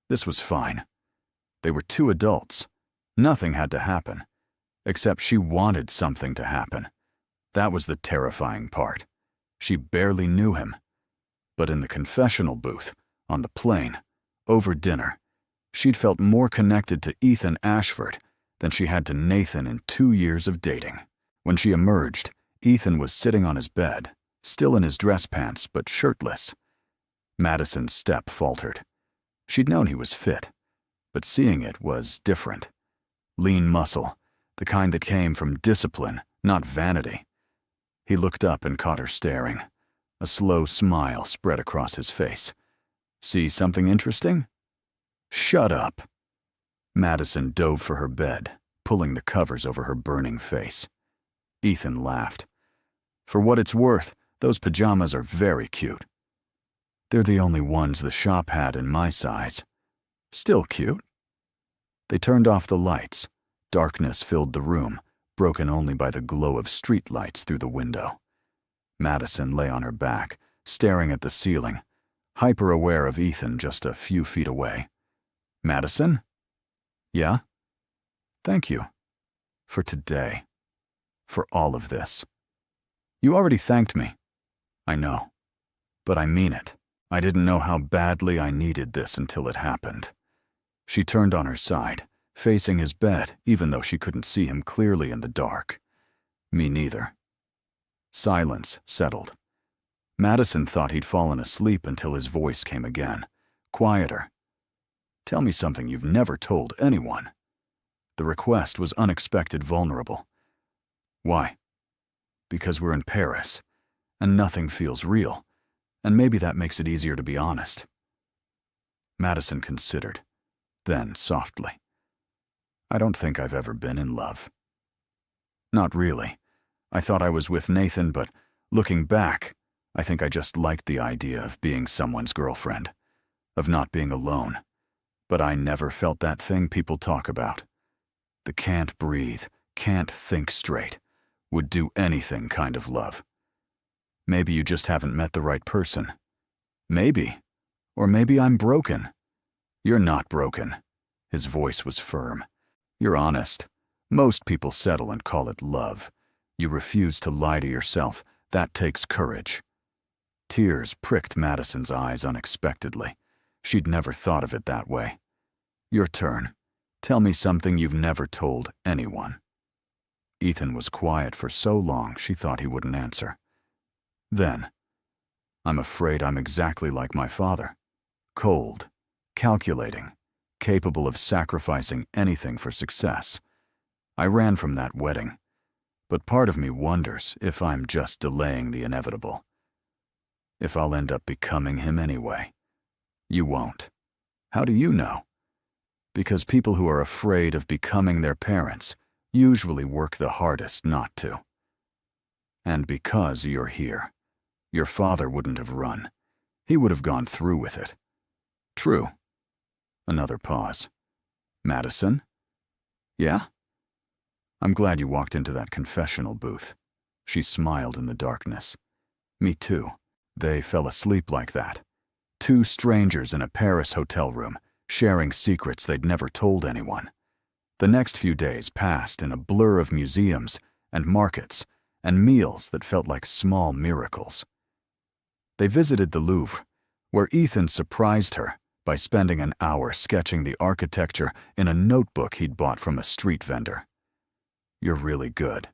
This was fine. They were 2 adults. Nothing had to happen. Except she wanted something to happen. That was the terrifying part. She barely knew him. But in the confessional booth, on the plane, over dinner, she'd felt more connected to Ethan Ashford than she had to Nathan in 2 years of dating. When she emerged, Ethan was sitting on his bed, still in his dress pants but shirtless. Madison's step faltered. She'd known he was fit, but seeing it was different. Lean muscle, the kind that came from discipline, not vanity. He looked up and caught her staring. A slow smile spread across his face. See something interesting? Shut up. Madison dove for her bed, pulling the covers over her burning face. Ethan laughed. For what it's worth, those pajamas are very cute. They're the only ones the shop had in my size. Still cute. They turned off the lights. Darkness filled the room, broken only by the glow of street lights through the window. Madison lay on her back, staring at the ceiling, hyper-aware of Ethan just a few feet away. Madison? Yeah? Thank you. For today. For all of this. You already thanked me. I know. But I mean it. I didn't know how badly I needed this until it happened. She turned on her side, facing his bed even though she couldn't see him clearly in the dark. Me neither. Silence settled. Madison thought he'd fallen asleep until his voice came again, quieter. Tell me something you've never told anyone. The request was unexpected, vulnerable. Why? Because we're in Paris, and nothing feels real, and maybe that makes it easier to be honest. Madison considered, then softly. I don't think I've ever been in love. Not really. I thought I was with Nathan, but looking back, I think I just liked the idea of being someone's girlfriend, of not being alone. But I never felt that thing people talk about. The can't breathe, can't think straight, would do anything kind of love. Maybe you just haven't met the right person. Maybe. Or maybe I'm broken. You're not broken. His voice was firm. You're honest. Most people settle and call it love. You refuse to lie to yourself. That takes courage. Tears pricked Madison's eyes unexpectedly. She'd never thought of it that way. Your turn. Tell me something you've never told anyone. Ethan was quiet for so long she thought he wouldn't answer. Then, I'm afraid I'm exactly like my father. Cold, calculating, capable of sacrificing anything for success. I ran from that wedding, but part of me wonders if I'm just delaying the inevitable. If I'll end up becoming him anyway. You won't. How do you know? Because people who are afraid of becoming their parents usually work the hardest not to. And because you're here, your father wouldn't have run. He would have gone through with it. True. Another pause. Madison? Yeah? I'm glad you walked into that confessional booth. She smiled in the darkness. Me too. They fell asleep like that. Two strangers in a Paris hotel room, sharing secrets they'd never told anyone. The next few days passed in a blur of museums and markets and meals that felt like small miracles. They visited the Louvre, where Ethan surprised her by spending an hour sketching the architecture in a notebook he'd bought from a street vendor. You're really good,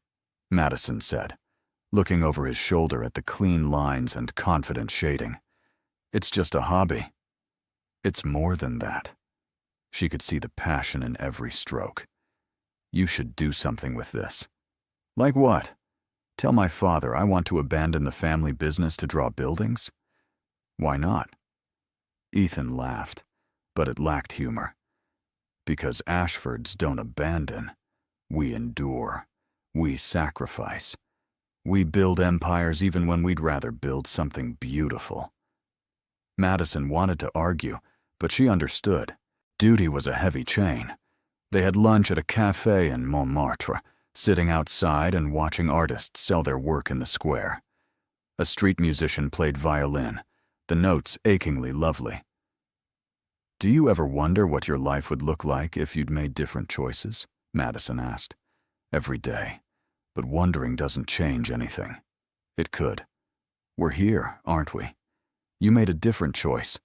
Madison said, looking over his shoulder at the clean lines and confident shading. It's just a hobby. It's more than that. She could see the passion in every stroke. You should do something with this. Like what? Tell my father I want to abandon the family business to draw buildings? Why not? Ethan laughed, but it lacked humor. Because Ashfords don't abandon. We endure. We sacrifice. We build empires even when we'd rather build something beautiful. Madison wanted to argue, but she understood. Duty was a heavy chain. They had lunch at a cafe in Montmartre, sitting outside and watching artists sell their work in the square. A street musician played violin, the notes achingly lovely. Do you ever wonder what your life would look like if you'd made different choices? Madison asked. Every day. But wondering doesn't change anything. It could. We're here, aren't we? You made a different choice,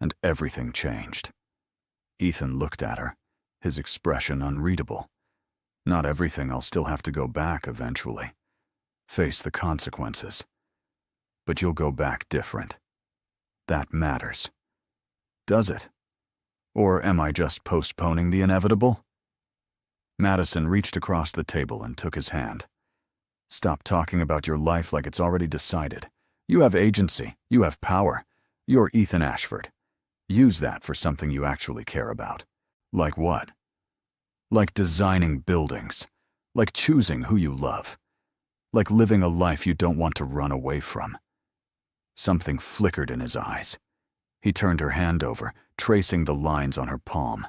and everything changed. Ethan looked at her, his expression unreadable. Not everything. I'll still have to go back eventually. Face the consequences. But you'll go back different. That matters. Does it? Or am I just postponing the inevitable? Madison reached across the table and took his hand. Stop talking about your life like it's already decided. You have agency. You have power. You're Ethan Ashford. Use that for something you actually care about. Like what? Like designing buildings. Like choosing who you love. Like living a life you don't want to run away from. Something flickered in his eyes. He turned her hand over, tracing the lines on her palm.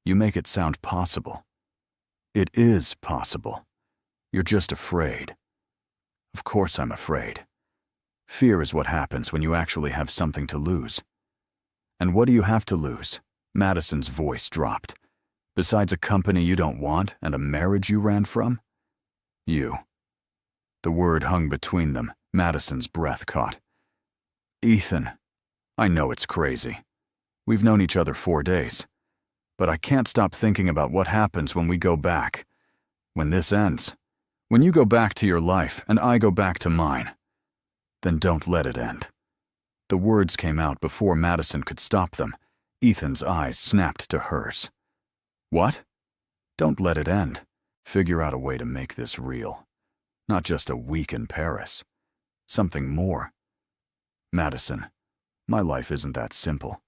You make it sound possible. It is possible. You're just afraid. Of course I'm afraid. Fear is what happens when you actually have something to lose. And what do you have to lose? Madison's voice dropped. Besides a company you don't want and a marriage you ran from? You. The word hung between them. Madison's breath caught. Ethan, I know it's crazy. We've known each other 4 days. But I can't stop thinking about what happens when we go back. When this ends. When you go back to your life and I go back to mine. Then don't let it end. The words came out before Madison could stop them. Ethan's eyes snapped to hers. What? Don't let it end. Figure out a way to make this real. Not just a week in Paris. Something more. Madison, my life isn't that simple.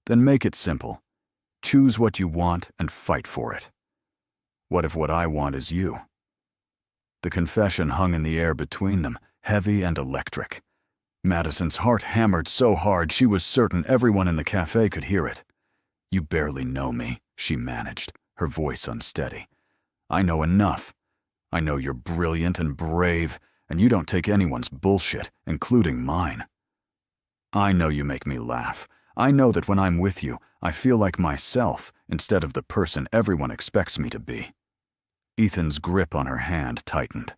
Then make it simple. Choose what you want and fight for it. What if what I want is you? The confession hung in the air between them, heavy and electric. Madison's heart hammered so hard she was certain everyone in the cafe could hear it. You barely know me, she managed, her voice unsteady. I know enough. I know you're brilliant and brave, and you don't take anyone's bullshit, including mine. I know you make me laugh. I know that when I'm with you, I feel like myself instead of the person everyone expects me to be. Ethan's grip on her hand tightened.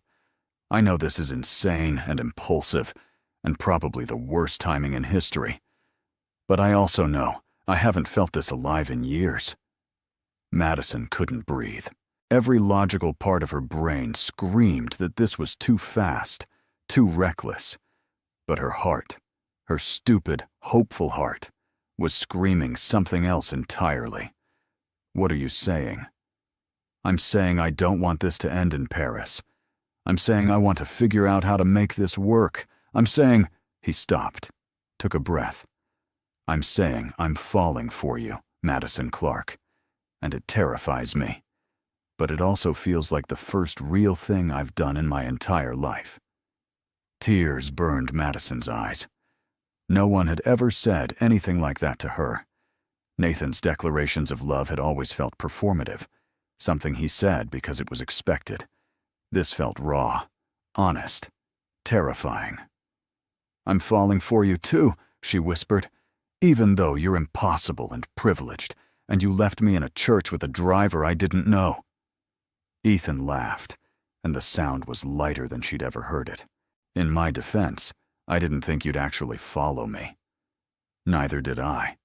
I know this is insane and impulsive, and probably the worst timing in history. But I also know I haven't felt this alive in years. Madison couldn't breathe. Every logical part of her brain screamed that this was too fast, too reckless. But her heart, her stupid, hopeful heart, was screaming something else entirely. What are you saying? I'm saying I don't want this to end in Paris. I'm saying I want to figure out how to make this work. I'm saying— He stopped, took a breath. I'm saying I'm falling for you, Madison Clark, and it terrifies me. But it also feels like the first real thing I've done in my entire life. Tears burned Madison's eyes. No one had ever said anything like that to her. Nathan's declarations of love had always felt performative, something he said because it was expected. This felt raw, honest, terrifying. I'm falling for you too, she whispered, even though you're impossible and privileged, and you left me in a church with a driver I didn't know. Ethan laughed, and the sound was lighter than she'd ever heard it. In my defense, I didn't think you'd actually follow me. Neither did I.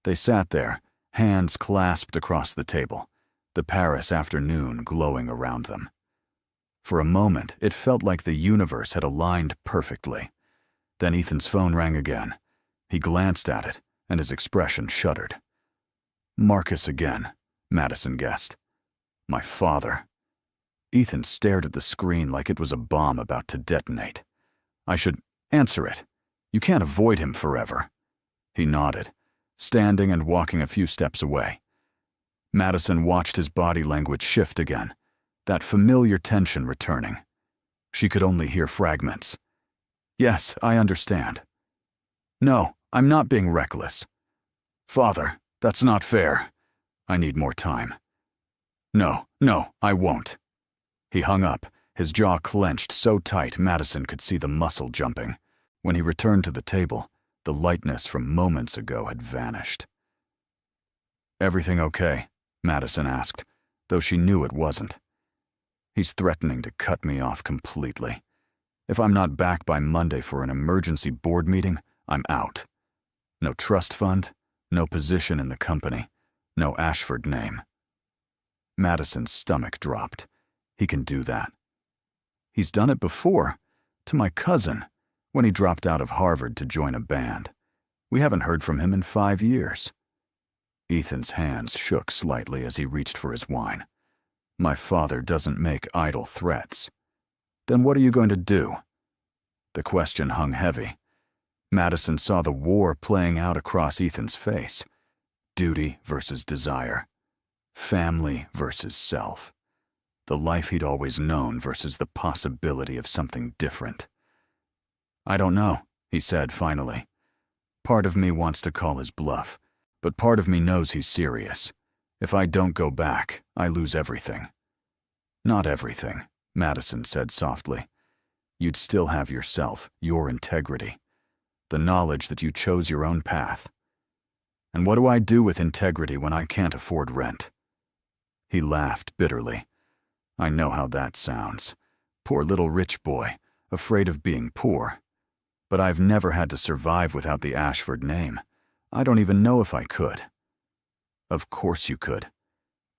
They sat there, hands clasped across the table, the Paris afternoon glowing around them. For a moment, it felt like the universe had aligned perfectly. Then Ethan's phone rang again. He glanced at it, and his expression shuddered. Marcus again, Madison guessed. My father. Ethan stared at the screen like it was a bomb about to detonate. I should answer it. You can't avoid him forever. He nodded, standing and walking a few steps away. Madison watched his body language shift again, that familiar tension returning. She could only hear fragments. Yes, I understand. No, I'm not being reckless. Father, that's not fair. I need more time. No, I won't. He hung up, his jaw clenched so tight Madison could see the muscle jumping. When he returned to the table, the lightness from moments ago had vanished. Everything okay? Madison asked, though she knew it wasn't. He's threatening to cut me off completely. If I'm not back by Monday for an emergency board meeting, I'm out. No trust fund, no position in the company, no Ashford name. Madison's stomach dropped. He can do that. He's done it before, to my cousin, when he dropped out of Harvard to join a band. We haven't heard from him in 5 years. Ethan's hands shook slightly as he reached for his wine. My father doesn't make idle threats. Then what are you going to do? The question hung heavy. Madison saw the war playing out across Ethan's face. Duty versus desire. Family versus self. The life he'd always known versus the possibility of something different. I don't know, he said finally. Part of me wants to call his bluff, but part of me knows he's serious. If I don't go back, I lose everything. Not everything, Madison said softly. You'd still have yourself, your integrity. The knowledge that you chose your own path. And what do I do with integrity when I can't afford rent? He laughed bitterly. I know how that sounds. Poor little rich boy, afraid of being poor. But I've never had to survive without the Ashford name. I don't even know if I could. Of course you could.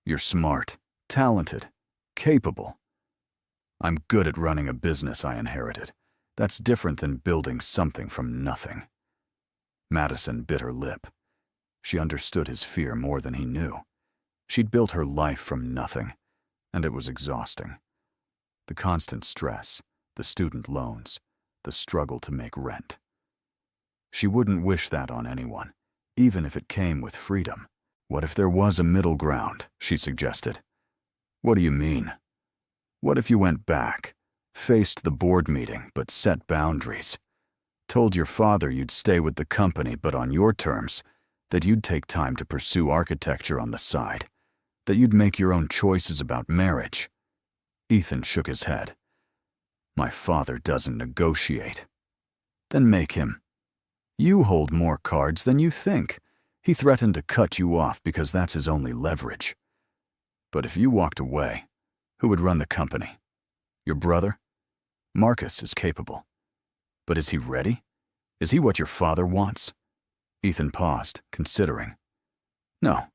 You're smart, talented, capable. I'm good at running a business I inherited. That's different than building something from nothing. Madison bit her lip. She understood his fear more than he knew. She'd built her life from nothing, and it was exhausting. The constant stress, the student loans, the struggle to make rent. She wouldn't wish that on anyone, even if it came with freedom. What if there was a middle ground, she suggested. What do you mean? What if you went back, faced the board meeting but set boundaries, told your father you'd stay with the company but on your terms, that you'd take time to pursue architecture on the side, that you'd make your own choices about marriage? Ethan shook his head. My father doesn't negotiate. Then make him. You hold more cards than you think. He threatened to cut you off because that's his only leverage. But if you walked away, who would run the company? Your brother? Marcus is capable. But is he ready? Is he what your father wants? Ethan paused, considering. No,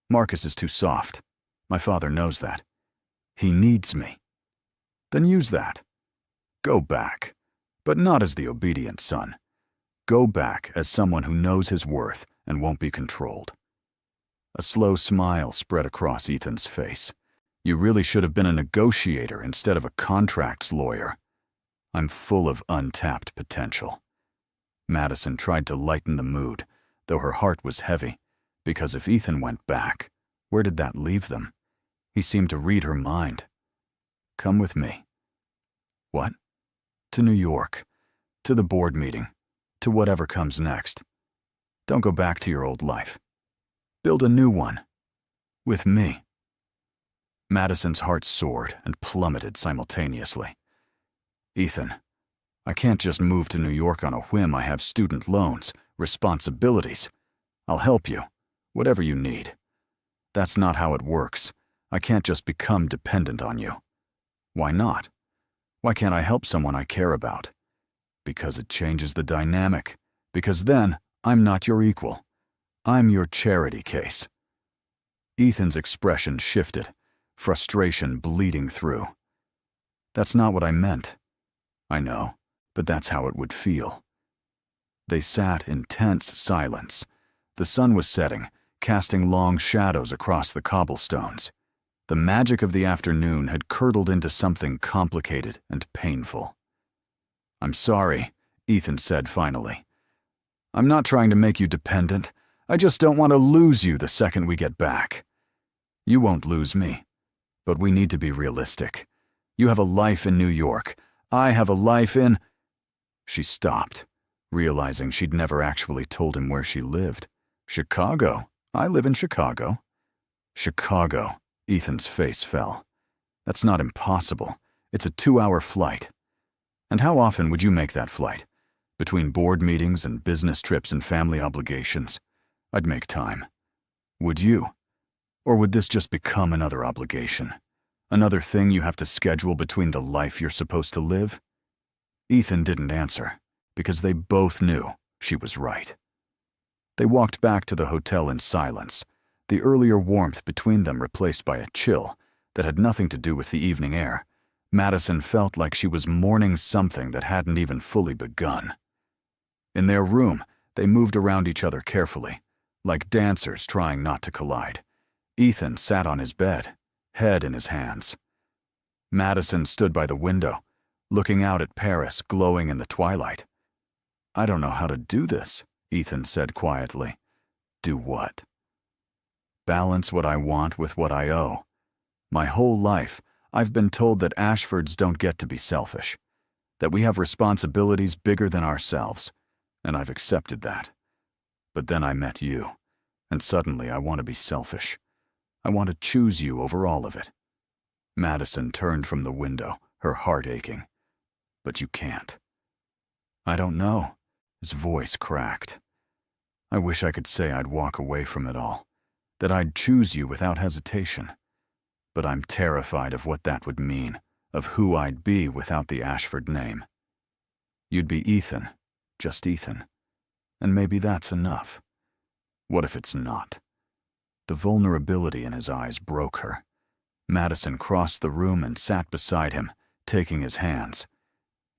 Marcus is too soft. My father knows that. He needs me. Then use that. Go back, but not as the obedient son. Go back as someone who knows his worth and won't be controlled. A slow smile spread across Ethan's face. You really should have been a negotiator instead of a contracts lawyer. I'm full of untapped potential. Madison tried to lighten the mood, though her heart was heavy, because if Ethan went back, where did that leave them? He seemed to read her mind. Come with me. What? To New York. To the board meeting. To whatever comes next. Don't go back to your old life. Build a new one. With me. Madison's heart soared and plummeted simultaneously. Ethan, I can't just move to New York on a whim. I have student loans, responsibilities. I'll help you, whatever you need. That's not how it works. I can't just become dependent on you. Why not? Why can't I help someone I care about? Because it changes the dynamic. Because then, I'm not your equal. I'm your charity case. Ethan's expression shifted, frustration bleeding through. That's not what I meant. I know, but that's how it would feel. They sat in tense silence. The sun was setting, casting long shadows across the cobblestones. The magic of the afternoon had curdled into something complicated and painful. I'm sorry, Ethan said finally. I'm not trying to make you dependent. I just don't want to lose you the second we get back. You won't lose me, but we need to be realistic. You have a life in New York. I have a life in... She stopped, realizing she'd never actually told him where she lived. Chicago. I live in Chicago. Chicago. Ethan's face fell. That's not impossible. It's a 2-hour flight. And how often would you make that flight? Between board meetings and business trips and family obligations. I'd make time. Would you? Or would this just become another obligation? Another thing you have to schedule between the life you're supposed to live? Ethan didn't answer, because they both knew she was right. They walked back to the hotel in silence, the earlier warmth between them replaced by a chill that had nothing to do with the evening air. Madison felt like she was mourning something that hadn't even fully begun. In their room, they moved around each other carefully, like dancers trying not to collide. Ethan sat on his bed, head in his hands. Madison stood by the window, looking out at Paris glowing in the twilight. I don't know how to do this, Ethan said quietly. Do what? Balance what I want with what I owe. My whole life, I've been told that Ashfords don't get to be selfish, that we have responsibilities bigger than ourselves, and I've accepted that. But then I met you, and suddenly I want to be selfish. I want to choose you over all of it. Madison turned from the window, her heart aching. But you can't. I don't know. His voice cracked. I wish I could say I'd walk away from it all, that I'd choose you without hesitation. But I'm terrified of what that would mean, of who I'd be without the Ashford name. You'd be Ethan, just Ethan. And maybe that's enough. What if it's not? The vulnerability in his eyes broke her. Madison crossed the room and sat beside him, taking his hands.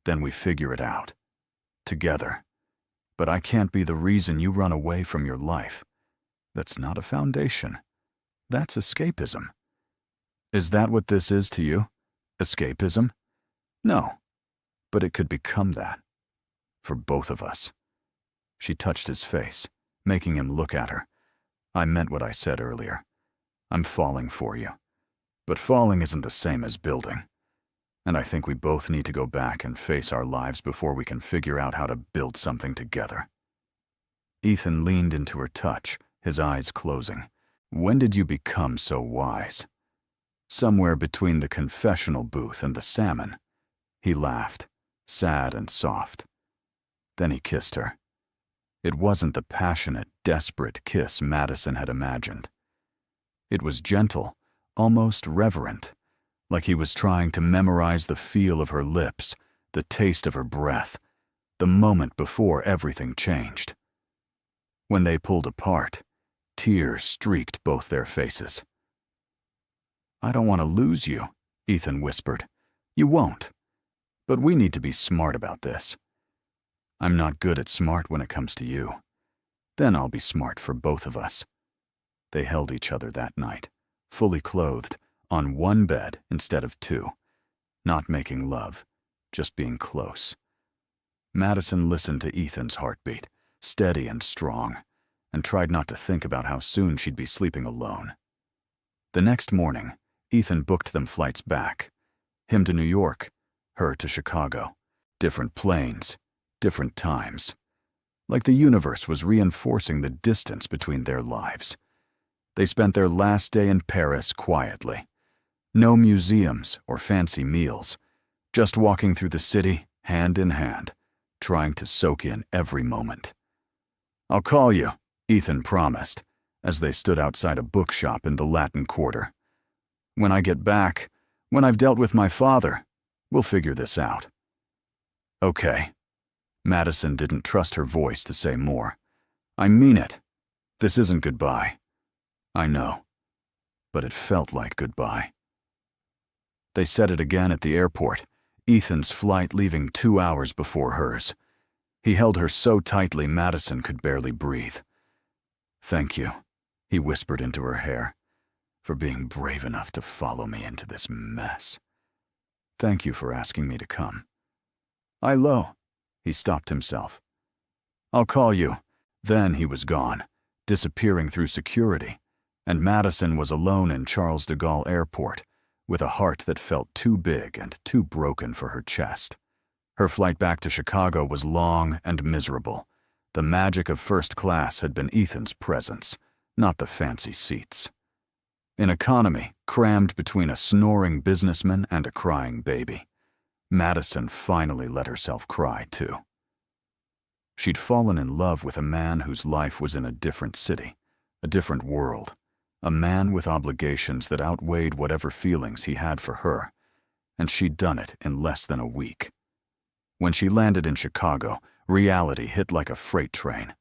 Then we figure it out. Together. But I can't be the reason you run away from your life. That's not a foundation. That's escapism. Is that what this is to you? Escapism? No. But it could become that. For both of us. She touched his face, making him look at her. I meant what I said earlier. I'm falling for you. But falling isn't the same as building. And I think we both need to go back and face our lives before we can figure out how to build something together. Ethan leaned into her touch, his eyes closing. When did you become so wise? Somewhere between the confessional booth and the salmon. He laughed, sad and soft. Then he kissed her. It wasn't the passionate, desperate kiss Madison had imagined. It was gentle, almost reverent, like he was trying to memorize the feel of her lips, the taste of her breath, the moment before everything changed. When they pulled apart, tears streaked both their faces. "I don't want to lose you," Ethan whispered. "You won't. But we need to be smart about this. I'm not good at smart when it comes to you. Then I'll be smart for both of us." They held each other that night, fully clothed, on one bed instead of two. Not making love, just being close. Madison listened to Ethan's heartbeat, steady and strong, and tried not to think about how soon she'd be sleeping alone. The next morning, Ethan booked them flights back. Him to New York, her to Chicago. Different planes, different times. Like the universe was reinforcing the distance between their lives. They spent their last day in Paris quietly. No museums or fancy meals, just walking through the city, hand in hand, trying to soak in every moment. "I'll call you," Ethan promised, as they stood outside a bookshop in the Latin Quarter. "When I get back, when I've dealt with my father, we'll figure this out." "Okay." Madison didn't trust her voice to say more. "I mean it. This isn't goodbye." "I know. But it felt like goodbye." They said it again at the airport, Ethan's flight leaving 2 hours before hers. He held her so tightly Madison could barely breathe. "Thank you," he whispered into her hair, "for being brave enough to follow me into this mess. Thank you for asking me to come." "Lo," he stopped himself. "I'll call you." Then he was gone, disappearing through security, and Madison was alone in Charles de Gaulle Airport, with a heart that felt too big and too broken for her chest. Her flight back to Chicago was long and miserable. The magic of first class had been Ethan's presence, not the fancy seats. In economy, crammed between a snoring businessman and a crying baby, Madison finally let herself cry, too. She'd fallen in love with a man whose life was in a different city, a different world, a man with obligations that outweighed whatever feelings he had for her, and she'd done it in less than a week. When she landed in Chicago, reality hit like a freight train.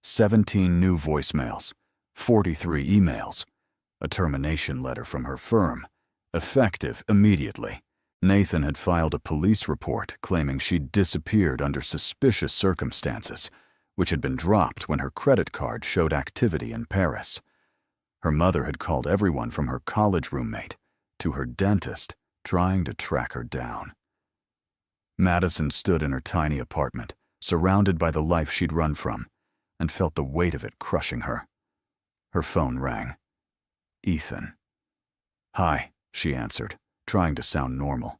17 new voicemails, 43 emails, a termination letter from her firm, effective immediately. Nathan had filed a police report claiming she'd disappeared under suspicious circumstances, which had been dropped when her credit card showed activity in Paris. Her mother had called everyone from her college roommate to her dentist, trying to track her down. Madison stood in her tiny apartment, surrounded by the life she'd run from, and felt the weight of it crushing her. Her phone rang. "Ethan." "Hi," she answered, trying to sound normal.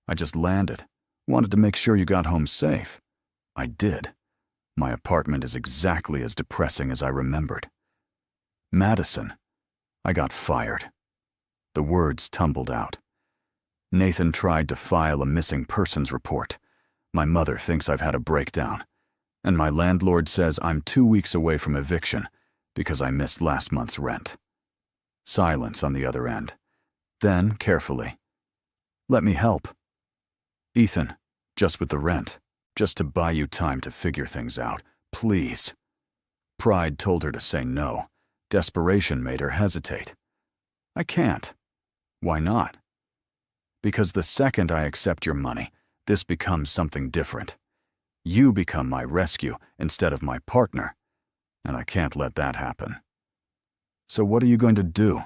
"I just landed. Wanted to make sure you got home safe." "I did. My apartment is exactly as depressing as I remembered." "Madison, I got fired." The words tumbled out. "Nathan tried to file a missing persons report. My mother thinks I've had a breakdown. And my landlord says I'm 2 weeks away from eviction because I missed last month's rent." Silence on the other end. Then, carefully, "Let me help." "Ethan, just with the rent, just to buy you time to figure things out, please." Pride told her to say no. Desperation made her hesitate. "I can't." "Why not?" "Because the second I accept your money, this becomes something different. You become my rescue instead of my partner, and I can't let that happen." "So what are you going to do?"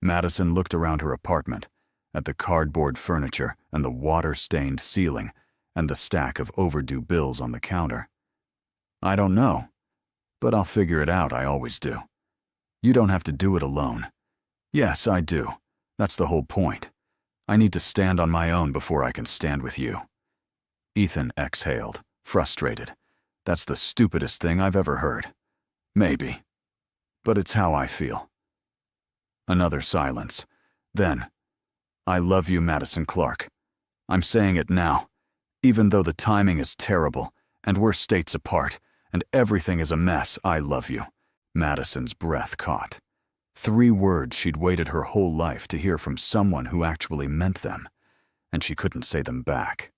Madison looked around her apartment, at the cardboard furniture and the water-stained ceiling and the stack of overdue bills on the counter. "I don't know, but I'll figure it out, I always do. You don't have to do it alone." "Yes, I do. That's the whole point. I need to stand on my own before I can stand with you." Ethan exhaled, frustrated. "That's the stupidest thing I've ever heard." "Maybe. But it's how I feel." Another silence. Then, "I love you, Madison Clark. I'm saying it now, even though the timing is terrible, and we're states apart, and everything is a mess, I love you." Madison's breath caught. 3 words she'd waited her whole life to hear from someone who actually meant them, and she couldn't say them back.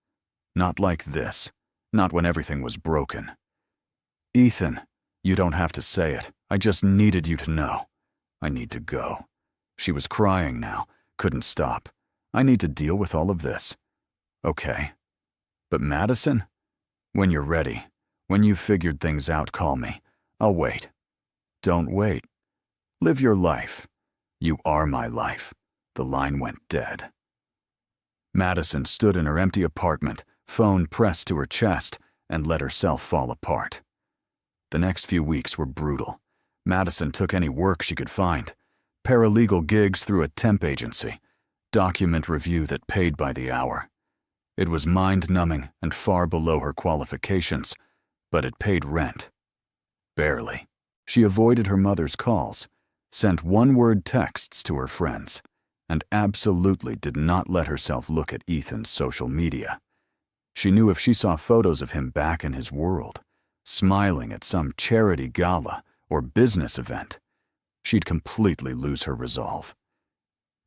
Not like this, not when everything was broken. "Ethan, You don't have to say it. I just needed you to know. I need to go. She was crying now, couldn't stop. I need to deal with all of this. Okay. But Madison? When you're ready, when you've figured things out, call me. I'll wait. Don't wait. Live your life. You are my life. The line went dead. Madison stood in her empty apartment, phone pressed to her chest, and let herself fall apart. The next few weeks were brutal. Madison took any work she could find. Paralegal gigs through a temp agency. Document review that paid by the hour. It was mind-numbing and far below her qualifications, but it paid rent. Barely. She avoided her mother's calls, sent one-word texts to her friends, and absolutely did not let herself look at Ethan's social media. She knew if she saw photos of him back in his world, smiling at some charity gala or business event, she'd completely lose her resolve.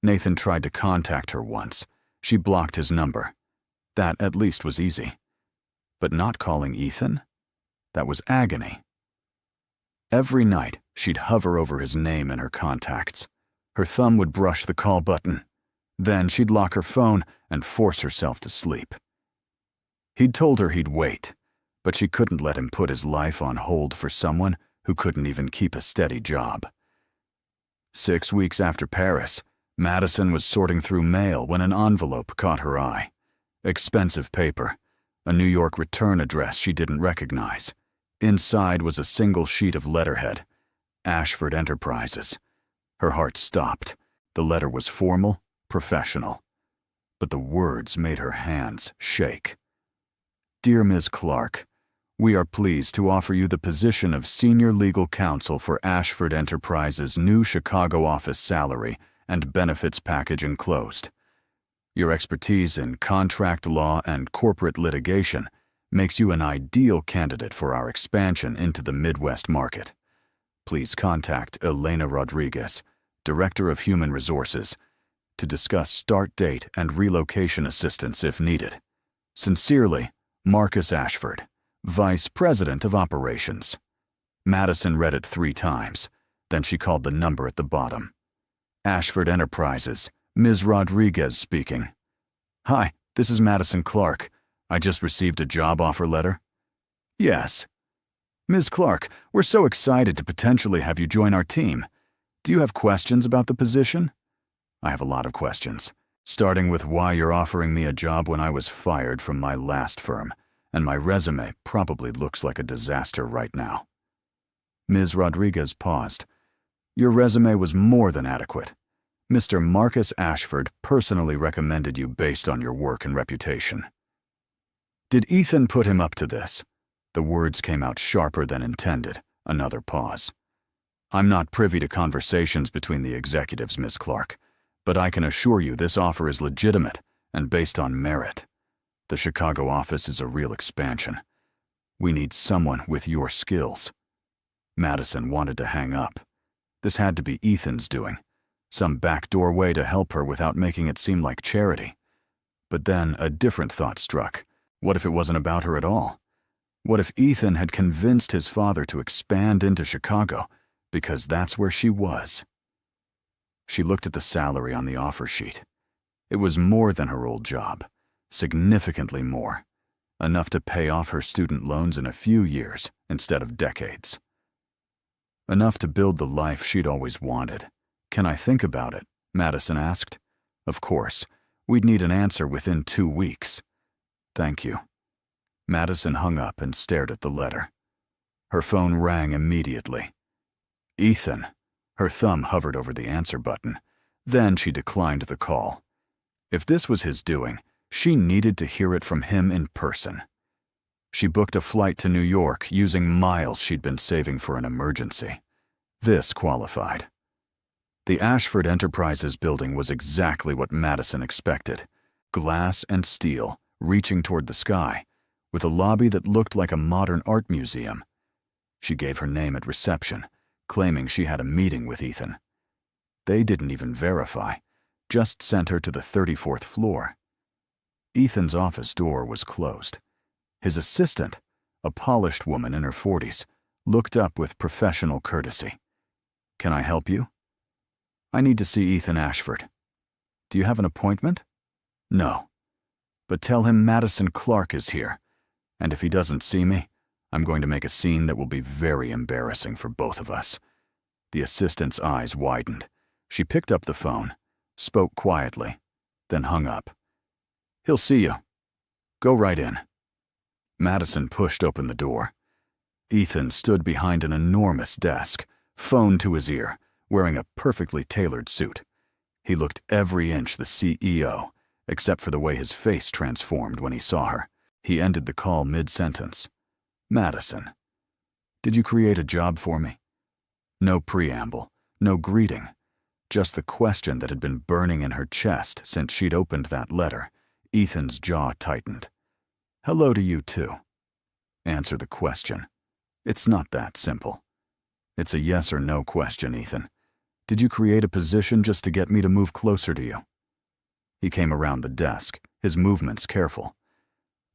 Nathan tried to contact her once. She blocked his number. That at least was easy. But not calling Ethan? That was agony. Every night, she'd hover over his name in her contacts. Her thumb would brush the call button. Then she'd lock her phone and force herself to sleep. He'd told her he'd wait, but she couldn't let him put his life on hold for someone who couldn't even keep a steady job. 6 weeks after Paris, Madison was sorting through mail when an envelope caught her eye. Expensive paper, a New York return address she didn't recognize. Inside was a single sheet of letterhead, Ashford Enterprises. Her heart stopped. The letter was formal, professional, but the words made her hands shake. Dear Ms. Clark, we are pleased to offer you the position of Senior Legal Counsel for Ashford Enterprises' new Chicago office, salary and benefits package enclosed. Your expertise in contract law and corporate litigation makes you an ideal candidate for our expansion into the Midwest market. Please contact Elena Rodriguez, Director of Human Resources, to discuss start date and relocation assistance if needed. Sincerely, Marcus Ashford, Vice President of Operations. Madison read it 3 times, then she called the number at the bottom. Ashford Enterprises, Ms. Rodriguez speaking. Hi, this is Madison Clark. I just received a job offer letter. Yes. Ms. Clark, we're so excited to potentially have you join our team. Do you have questions about the position? I have a lot of questions, starting with why you're offering me a job when I was fired from my last firm, and my resume probably looks like a disaster right now. Ms. Rodriguez paused. Your resume was more than adequate. Mr. Marcus Ashford personally recommended you based on your work and reputation. Did Ethan put him up to this? The words came out sharper than intended. Another pause. I'm not privy to conversations between the executives, Ms. Clark, but I can assure you this offer is legitimate and based on merit. The Chicago office is a real expansion. We need someone with your skills. Madison wanted to hang up. This had to be Ethan's doing. Some backdoor way to help her without making it seem like charity. But then a different thought struck. What if it wasn't about her at all? What if Ethan had convinced his father to expand into Chicago because that's where she was? She looked at the salary on the offer sheet. It was more than her old job, significantly more, enough to pay off her student loans in a few years instead of decades. Enough to build the life she'd always wanted. Can I think about it? Madison asked. Of course. We'd need an answer within 2 weeks. Thank you. Madison hung up and stared at the letter. Her phone rang immediately. Ethan. Her thumb hovered over the answer button. Then she declined the call. If this was his doing, she needed to hear it from him in person. She booked a flight to New York using miles she'd been saving for an emergency. This qualified. The Ashford Enterprises building was exactly what Madison expected. Glass and steel, reaching toward the sky, with a lobby that looked like a modern art museum. She gave her name at reception, claiming she had a meeting with Ethan. They didn't even verify, just sent her to the 34th floor. Ethan's office door was closed. His assistant, a polished woman in her 40s, looked up with professional courtesy. "Can I help you?" "I need to see Ethan Ashford." "Do you have an appointment?" "No. But tell him Madison Clark is here, and if he doesn't see me, I'm going to make a scene that will be very embarrassing for both of us." The assistant's eyes widened. She picked up the phone, spoke quietly, then hung up. "He'll see you. Go right in." Madison pushed open the door. Ethan stood behind an enormous desk, phone to his ear, wearing a perfectly tailored suit. He looked every inch the CEO, except for the way his face transformed when he saw her. He ended the call mid-sentence. "Madison, did you create a job for me?" No preamble, no greeting, just the question that had been burning in her chest since she'd opened that letter. Ethan's jaw tightened. "Hello to you too." Answer the question. It's not that simple. It's a yes or no question, Ethan. Did you create a position just to get me to move closer to you? He came around the desk, his movements careful.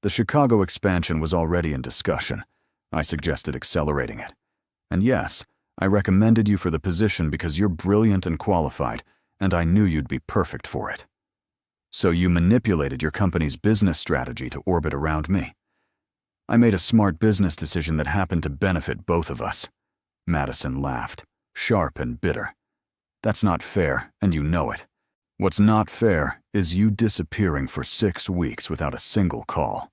The Chicago expansion was already in discussion. I suggested accelerating it. And yes, I recommended you for the position because you're brilliant and qualified, and I knew you'd be perfect for it. So you manipulated your company's business strategy to orbit around me. I made a smart business decision that happened to benefit both of us. Madison laughed, sharp and bitter. That's not fair, and you know it. What's not fair is you disappearing for 6 weeks without a single call.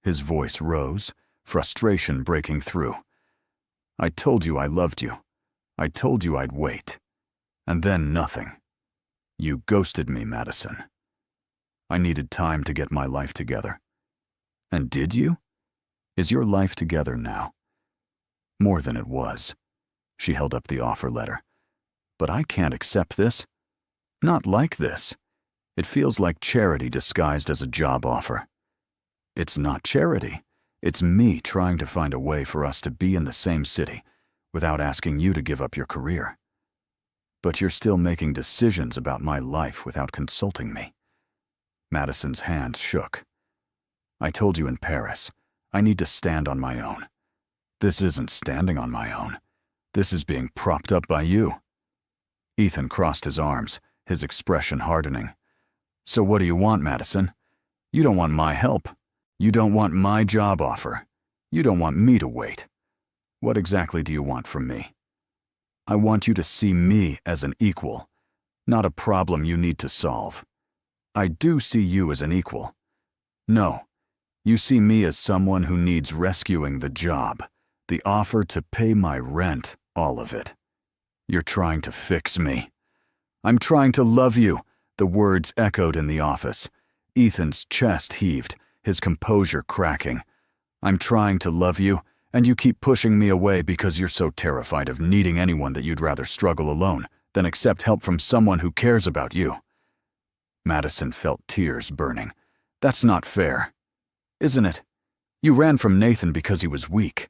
His voice rose, frustration breaking through. I told you I loved you. I told you I'd wait. And then nothing. You ghosted me, Madison. I needed time to get my life together. And did you? Is your life together now? More than it was. She held up the offer letter. But I can't accept this. Not like this. It feels like charity disguised as a job offer. It's not charity. It's me trying to find a way for us to be in the same city without asking you to give up your career. But you're still making decisions about my life without consulting me. Madison's hands shook. I told you in Paris, I need to stand on my own. This isn't standing on my own. This is being propped up by you. Ethan crossed his arms, his expression hardening. So what do you want, Madison? You don't want my help. You don't want my job offer. You don't want me to wait. What exactly do you want from me? I want you to see me as an equal, not a problem you need to solve. I do see you as an equal. No, you see me as someone who needs rescuing the job, the offer to pay my rent, all of it. You're trying to fix me. I'm trying to love you, the words echoed in the office. Ethan's chest heaved, his composure cracking. I'm trying to love you, and you keep pushing me away because you're so terrified of needing anyone that you'd rather struggle alone than accept help from someone who cares about you. Madison felt tears burning. That's not fair. Isn't it? You ran from Nathan because he was weak.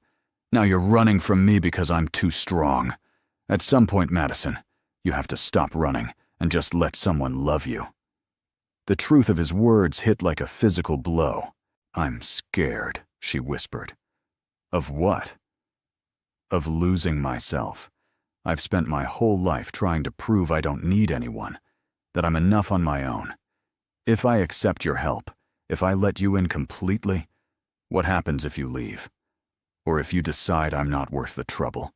Now you're running from me because I'm too strong. At some point, Madison, you have to stop running and just let someone love you. The truth of his words hit like a physical blow. I'm scared, she whispered. Of what? Of losing myself. I've spent my whole life trying to prove I don't need anyone, that I'm enough on my own. If I accept your help, if I let you in completely, what happens if you leave? Or if you decide I'm not worth the trouble?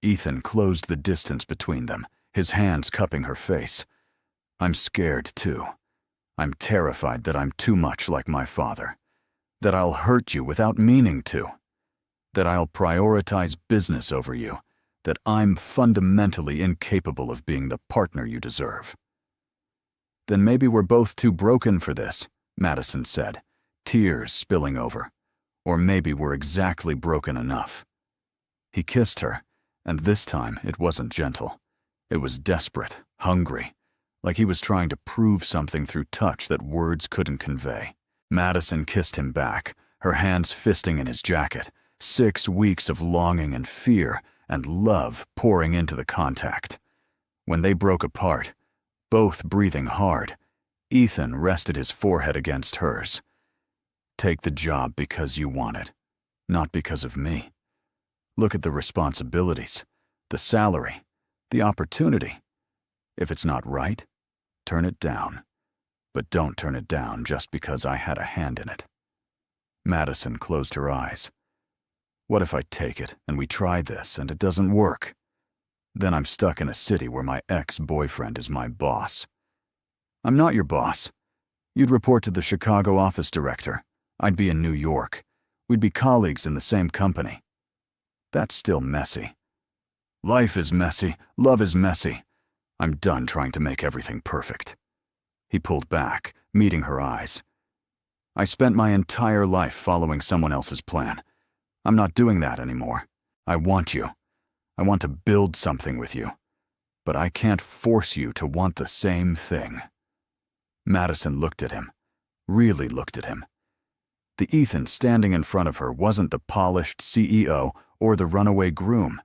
Ethan closed the distance between them, his hands cupping her face. I'm scared too. I'm terrified that I'm too much like my father, that I'll hurt you without meaning to, that I'll prioritize business over you, that I'm fundamentally incapable of being the partner you deserve. Then maybe we're both too broken for this, Madison said, tears spilling over. Or maybe we're exactly broken enough. He kissed her, and this time it wasn't gentle. It was desperate, hungry, like he was trying to prove something through touch that words couldn't convey. Madison kissed him back, her hands fisting in his jacket, 6 weeks of longing and fear and love pouring into the contact. When they broke apart, both breathing hard, Ethan rested his forehead against hers. Take the job because you want it, not because of me. Look at the responsibilities, the salary, the opportunity. If it's not right, turn it down. But don't turn it down just because I had a hand in it. Madison closed her eyes. What if I take it and we try this and it doesn't work? Then I'm stuck in a city where my ex-boyfriend is my boss. I'm not your boss. You'd report to the Chicago office director. I'd be in New York. We'd be colleagues in the same company. That's still messy. Life is messy. Love is messy. I'm done trying to make everything perfect. He pulled back, meeting her eyes. I spent my entire life following someone else's plan. I'm not doing that anymore. I want you. I want to build something with you. But I can't force you to want the same thing. Madison looked at him, really looked at him. The Ethan standing in front of her wasn't the polished CEO or the runaway groom.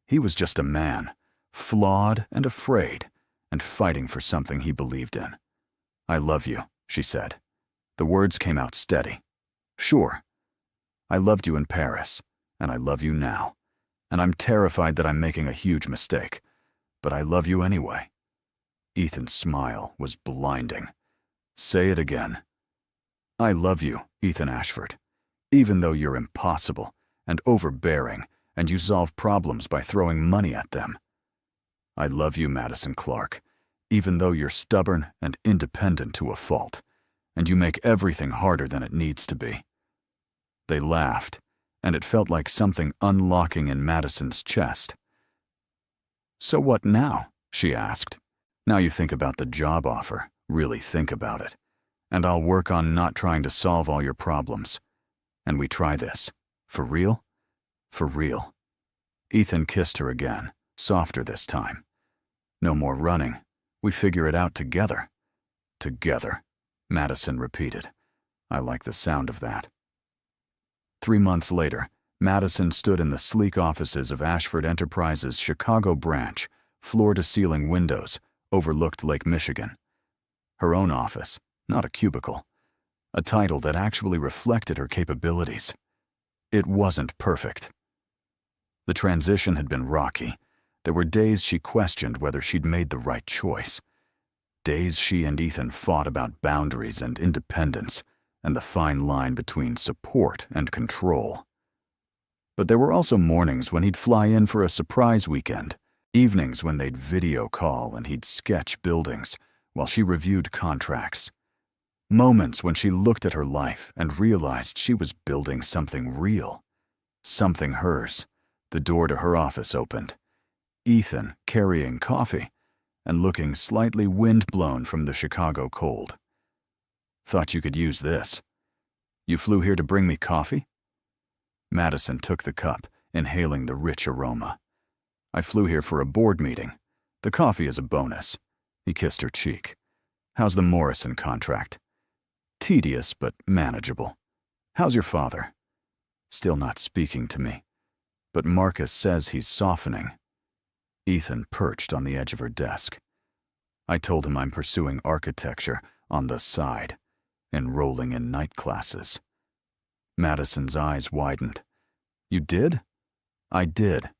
He was just a man, flawed and afraid, and fighting for something he believed in. I love you, she said. The words came out steady. Sure. I loved you in Paris, and I love you now. And I'm terrified that I'm making a huge mistake, but I love you anyway. Ethan's smile was blinding. Say it again. I love you, Ethan Ashford, even though you're impossible and overbearing and you solve problems by throwing money at them. I love you, Madison Clark, even though you're stubborn and independent to a fault, and you make everything harder than it needs to be. They laughed, and it felt like something unlocking in Madison's chest. So what now? She asked. Now you think about the job offer, really think about it, and I'll work on not trying to solve all your problems. And we try this. For real? For real. Ethan kissed her again, softer this time. No more running. We figure it out together. Together, Madison repeated. I like the sound of that. 3 months later, Madison stood in the sleek offices of Ashford Enterprises' Chicago branch, floor-to-ceiling windows, overlooked Lake Michigan. Her own office, not a cubicle. A title that actually reflected her capabilities. It wasn't perfect. The transition had been rocky. There were days she questioned whether she'd made the right choice. Days she and Ethan fought about boundaries and independence, and the fine line between support and control. But there were also mornings when he'd fly in for a surprise weekend, evenings when they'd video call and he'd sketch buildings while she reviewed contracts. Moments when she looked at her life and realized she was building something real, something hers. The door to her office opened. Ethan carrying coffee and looking slightly wind-blown from the Chicago cold. Thought you could use this. You flew here to bring me coffee? Madison took the cup, inhaling the rich aroma. I flew here for a board meeting. The coffee is a bonus. He kissed her cheek. How's the Morrison contract? Tedious, but manageable. How's your father? Still not speaking to me. But Marcus says he's softening. Ethan perched on the edge of her desk. I told him I'm pursuing architecture on the side, enrolling in night classes. Madison's eyes widened. You did? I did.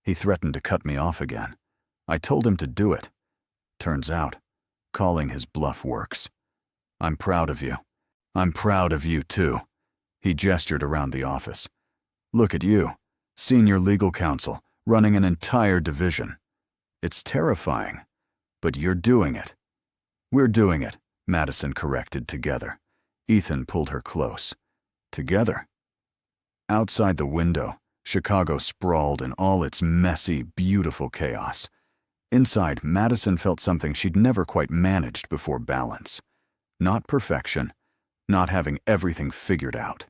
He threatened to cut me off again. I told him to do it. Turns out, calling his bluff works. I'm proud of you. I'm proud of you, too. He gestured around the office. Look at you, senior legal counsel, running an entire division. It's terrifying, but you're doing it. We're doing it, Madison corrected together. Ethan pulled her close. Together. Outside the window, Chicago sprawled in all its messy, beautiful chaos. Inside, Madison felt something she'd never quite managed before: balance. Not perfection, not having everything figured out.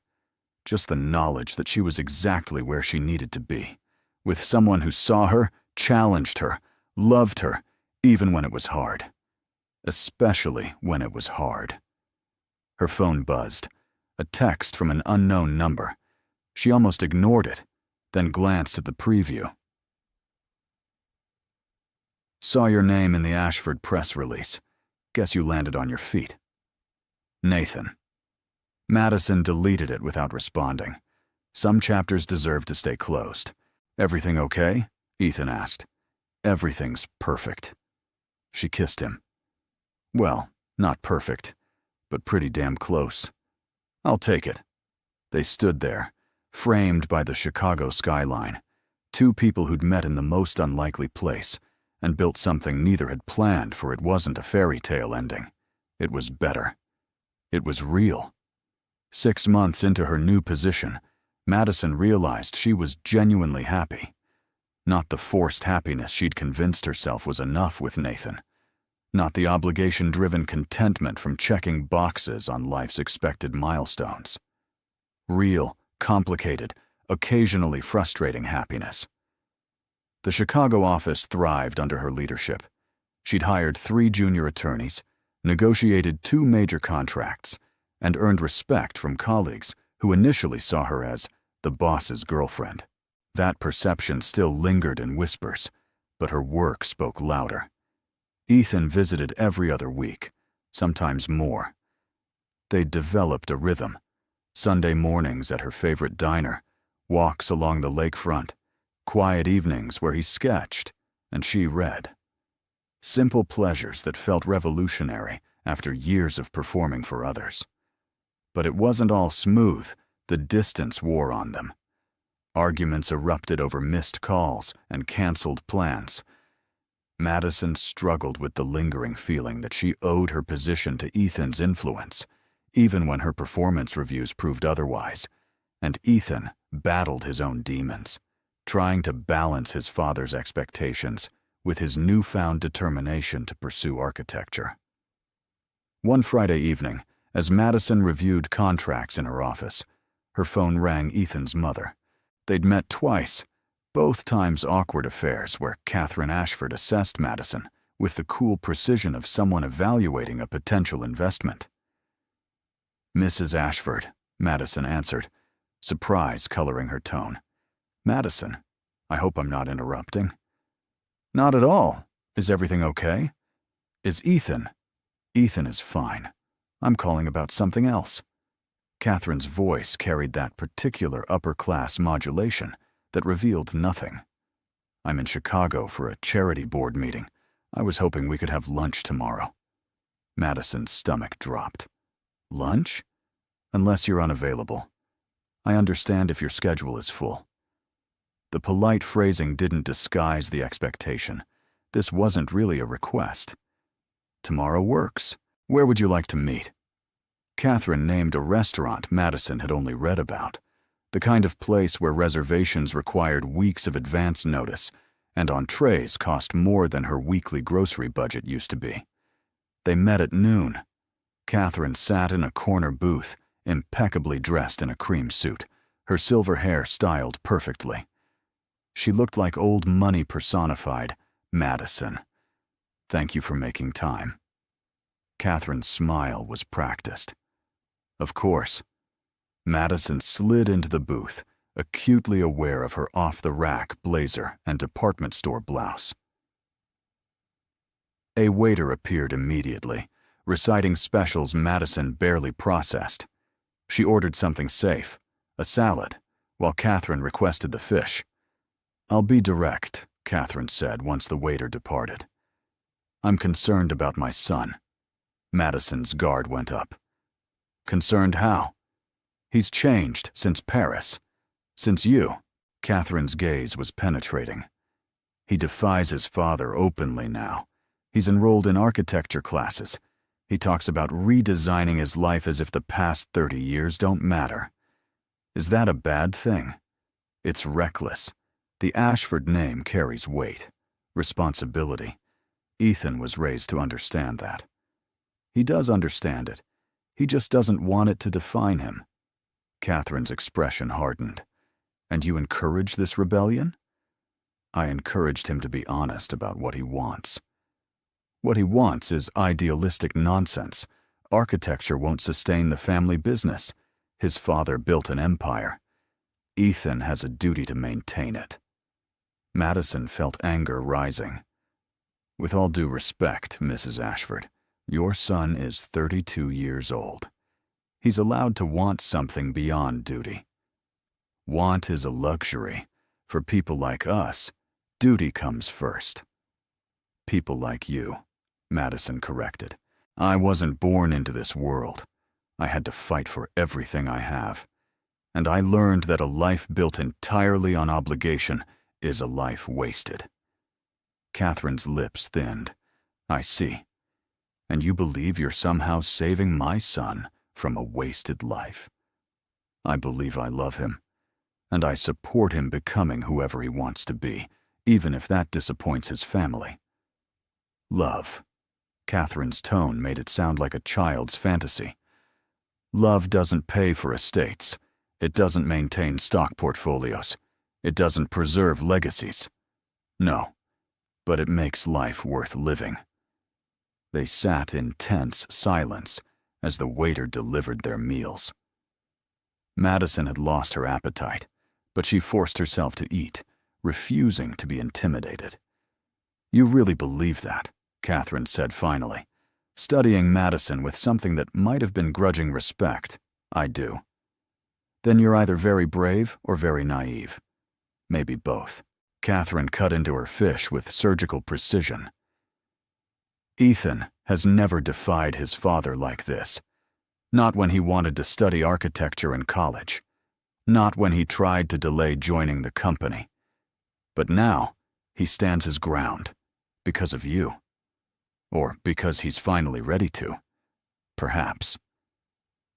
Just the knowledge that she was exactly where she needed to be, with someone who saw her, challenged her, loved her, even when it was hard. Especially when it was hard. Her phone buzzed. A text from an unknown number. She almost ignored it, then glanced at the preview. Saw your name in the Ashford press release. Guess you landed on your feet. Nathan. Madison deleted it without responding. Some chapters deserved to stay closed. "Everything okay?" Ethan asked. "Everything's perfect." She kissed him. "Well, not perfect, but pretty damn close. I'll take it." They stood there, framed by the Chicago skyline, two people who'd met in the most unlikely place and built something neither had planned, for it wasn't a fairy tale ending. It was better. It was real. 6 months into her new position, Madison realized she was genuinely happy. Not the forced happiness she'd convinced herself was enough with Nathan. Not the obligation-driven contentment from checking boxes on life's expected milestones. Real, complicated, occasionally frustrating happiness. The Chicago office thrived under her leadership. She'd hired 3 junior attorneys, negotiated 2 major contracts, and earned respect from colleagues who initially saw her as the boss's girlfriend. That perception still lingered in whispers, but her work spoke louder. Ethan visited every other week, sometimes more. They'd developed a rhythm. Sunday mornings at her favorite diner, walks along the lakefront, quiet evenings where he sketched and she read. Simple pleasures that felt revolutionary after years of performing for others. But it wasn't all smooth. The distance wore on them. Arguments erupted over missed calls and canceled plans. Madison struggled with the lingering feeling that she owed her position to Ethan's influence, even when her performance reviews proved otherwise, and Ethan battled his own demons, trying to balance his father's expectations with his newfound determination to pursue architecture. One Friday evening, as Madison reviewed contracts in her office, her phone rang Ethan's mother. They'd met twice, both times awkward affairs where Catherine Ashford assessed Madison with the cool precision of someone evaluating a potential investment. "Mrs. Ashford," Madison answered, surprise coloring her tone. "Madison, I hope I'm not interrupting." "Not at all. Is everything okay?" "Is Ethan?" "Ethan is fine. I'm calling about something else." Catherine's voice carried that particular upper-class modulation that revealed nothing. "I'm in Chicago for a charity board meeting. I was hoping we could have lunch tomorrow." Madison's stomach dropped. "Lunch? Unless you're unavailable. I understand if your schedule is full." The polite phrasing didn't disguise the expectation. This wasn't really a request. "Tomorrow works. Where would you like to meet?" Catherine named a restaurant Madison had only read about, the kind of place where reservations required weeks of advance notice, and entrees cost more than her weekly grocery budget used to be. They met at noon. Catherine sat in a corner booth, impeccably dressed in a cream suit, her silver hair styled perfectly. She looked like old money personified, Madison. "Thank you for making time." Catherine's smile was practiced. Of course. Madison slid into the booth, acutely aware of her off-the-rack blazer and department store blouse. A waiter appeared immediately, reciting specials Madison barely processed. She ordered something safe, a salad, while Catherine requested the fish. "I'll be direct," Catherine said once the waiter departed. "I'm concerned about my son." Madison's guard went up. "Concerned how?" "He's changed since Paris. Since you." Catherine's gaze was penetrating. "He defies his father openly now. He's enrolled in architecture classes. He talks about redesigning his life as if the past 30 years don't matter. Is that a bad thing? It's reckless. The Ashford name carries weight, responsibility. Ethan was raised to understand that. He does understand it. He just doesn't want it to define him." Catherine's expression hardened. "And you encourage this rebellion?" "I encouraged him to be honest about what he wants." "What he wants is idealistic nonsense. Architecture won't sustain the family business. His father built an empire. Ethan has a duty to maintain it." Madison felt anger rising. "With all due respect, Mrs. Ashford, your son is 32 years old. He's allowed to want something beyond duty. Want is a luxury. For people like us, duty comes first. People like you, Madison corrected. I wasn't born into this world. I had to fight for everything I have. And I learned that a life built entirely on obligation is a life wasted. Catherine's lips thinned. I see. And you believe you're somehow saving my son from a wasted life. I believe I love him, and I support him becoming whoever he wants to be, even if that disappoints his family. Love. Catherine's tone made it sound like a child's fantasy. Love doesn't pay for estates. It doesn't maintain stock portfolios. It doesn't preserve legacies. No, but it makes life worth living. They sat in tense silence as the waiter delivered their meals. Madison had lost her appetite, but she forced herself to eat, refusing to be intimidated. You really believe that, Catherine said finally, studying Madison with something that might have been grudging respect. I do. Then you're either very brave or very naive. Maybe both. Catherine cut into her fish with surgical precision. Ethan has never defied his father like this. Not when he wanted to study architecture in college. Not when he tried to delay joining the company. But now, he stands his ground. Because of you. Or because he's finally ready to. Perhaps.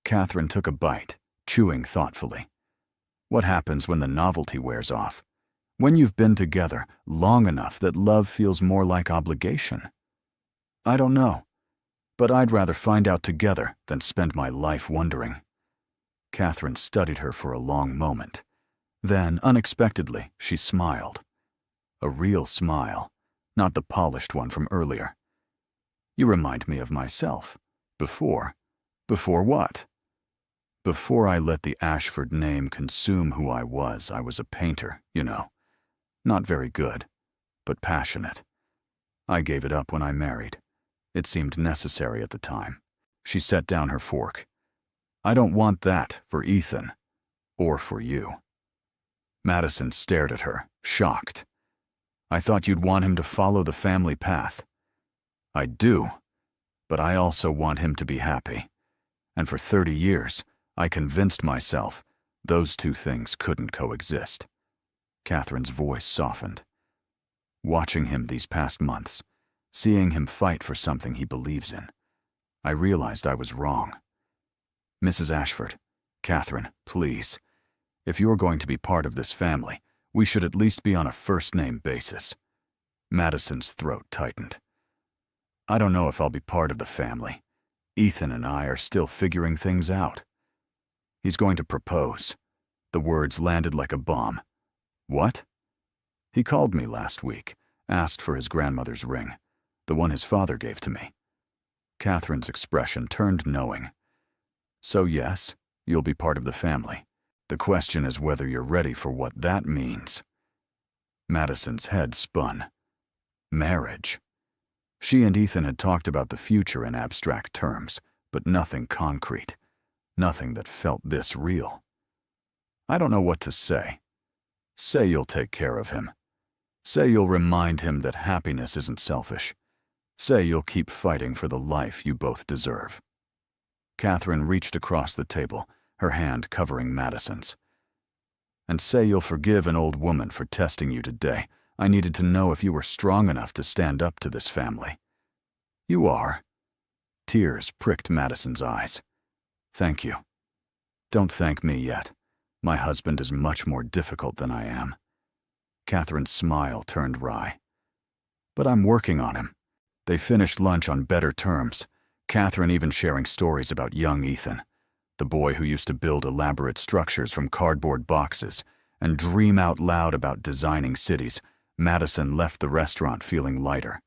Catherine took a bite, chewing thoughtfully. What happens when the novelty wears off? When you've been together long enough that love feels more like obligation? I don't know, but I'd rather find out together than spend my life wondering. Catherine studied her for a long moment. Then, unexpectedly, she smiled. A real smile, not the polished one from earlier. You remind me of myself. Before. Before what? Before I let the Ashford name consume who I was a painter, you know. Not very good, but passionate. I gave it up when I married. It seemed necessary at the time. She set down her fork. I don't want that for Ethan, or for you. Madison stared at her, shocked. I thought you'd want him to follow the family path. I do, but I also want him to be happy. And for 30 years, I convinced myself those two things couldn't coexist. Catherine's voice softened. Watching him these past months, seeing him fight for something he believes in, I realized I was wrong. Mrs. Ashford, Catherine, please, if you're going to be part of this family, we should at least be on a first-name basis. Madison's throat tightened. I don't know if I'll be part of the family. Ethan and I are still figuring things out. He's going to propose. The words landed like a bomb. What? He called me last week, asked for his grandmother's ring, the one his father gave to me. Catherine's expression turned knowing. So yes, you'll be part of the family. The question is whether you're ready for what that means. Madison's head spun. Marriage. She and Ethan had talked about the future in abstract terms, but nothing concrete. Nothing that felt this real. I don't know what to say. Say you'll take care of him. Say you'll remind him that happiness isn't selfish. Say you'll keep fighting for the life you both deserve. Catherine reached across the table, her hand covering Madison's. And say you'll forgive an old woman for testing you today. I needed to know if you were strong enough to stand up to this family. You are. Tears pricked Madison's eyes. Thank you. Don't thank me yet. My husband is much more difficult than I am. Catherine's smile turned wry. But I'm working on him. They finished lunch on better terms, Catherine even sharing stories about young Ethan, the boy who used to build elaborate structures from cardboard boxes and dream out loud about designing cities. Madison left the restaurant feeling lighter,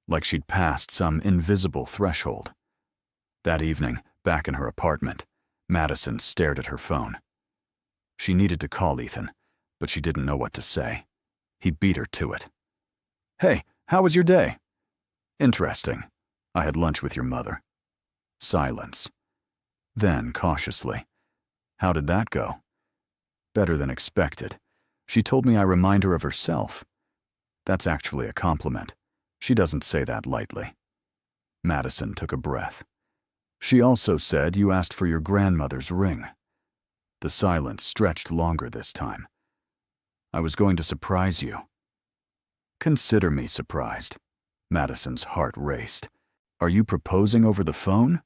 like she'd passed some invisible threshold. That evening, back in her apartment, Madison stared at her phone. She needed to call Ethan, but she didn't know what to say. He beat her to it. Hey, how was your day? Interesting. I had lunch with your mother. Silence. Then, cautiously, how did that go? Better than expected. She told me I remind her of herself. That's actually a compliment. She doesn't say that lightly. Madison took a breath. She also said you asked for your grandmother's ring. The silence stretched longer this time. I was going to surprise you. Consider me surprised. Madison's heart raced. Are you proposing over the phone?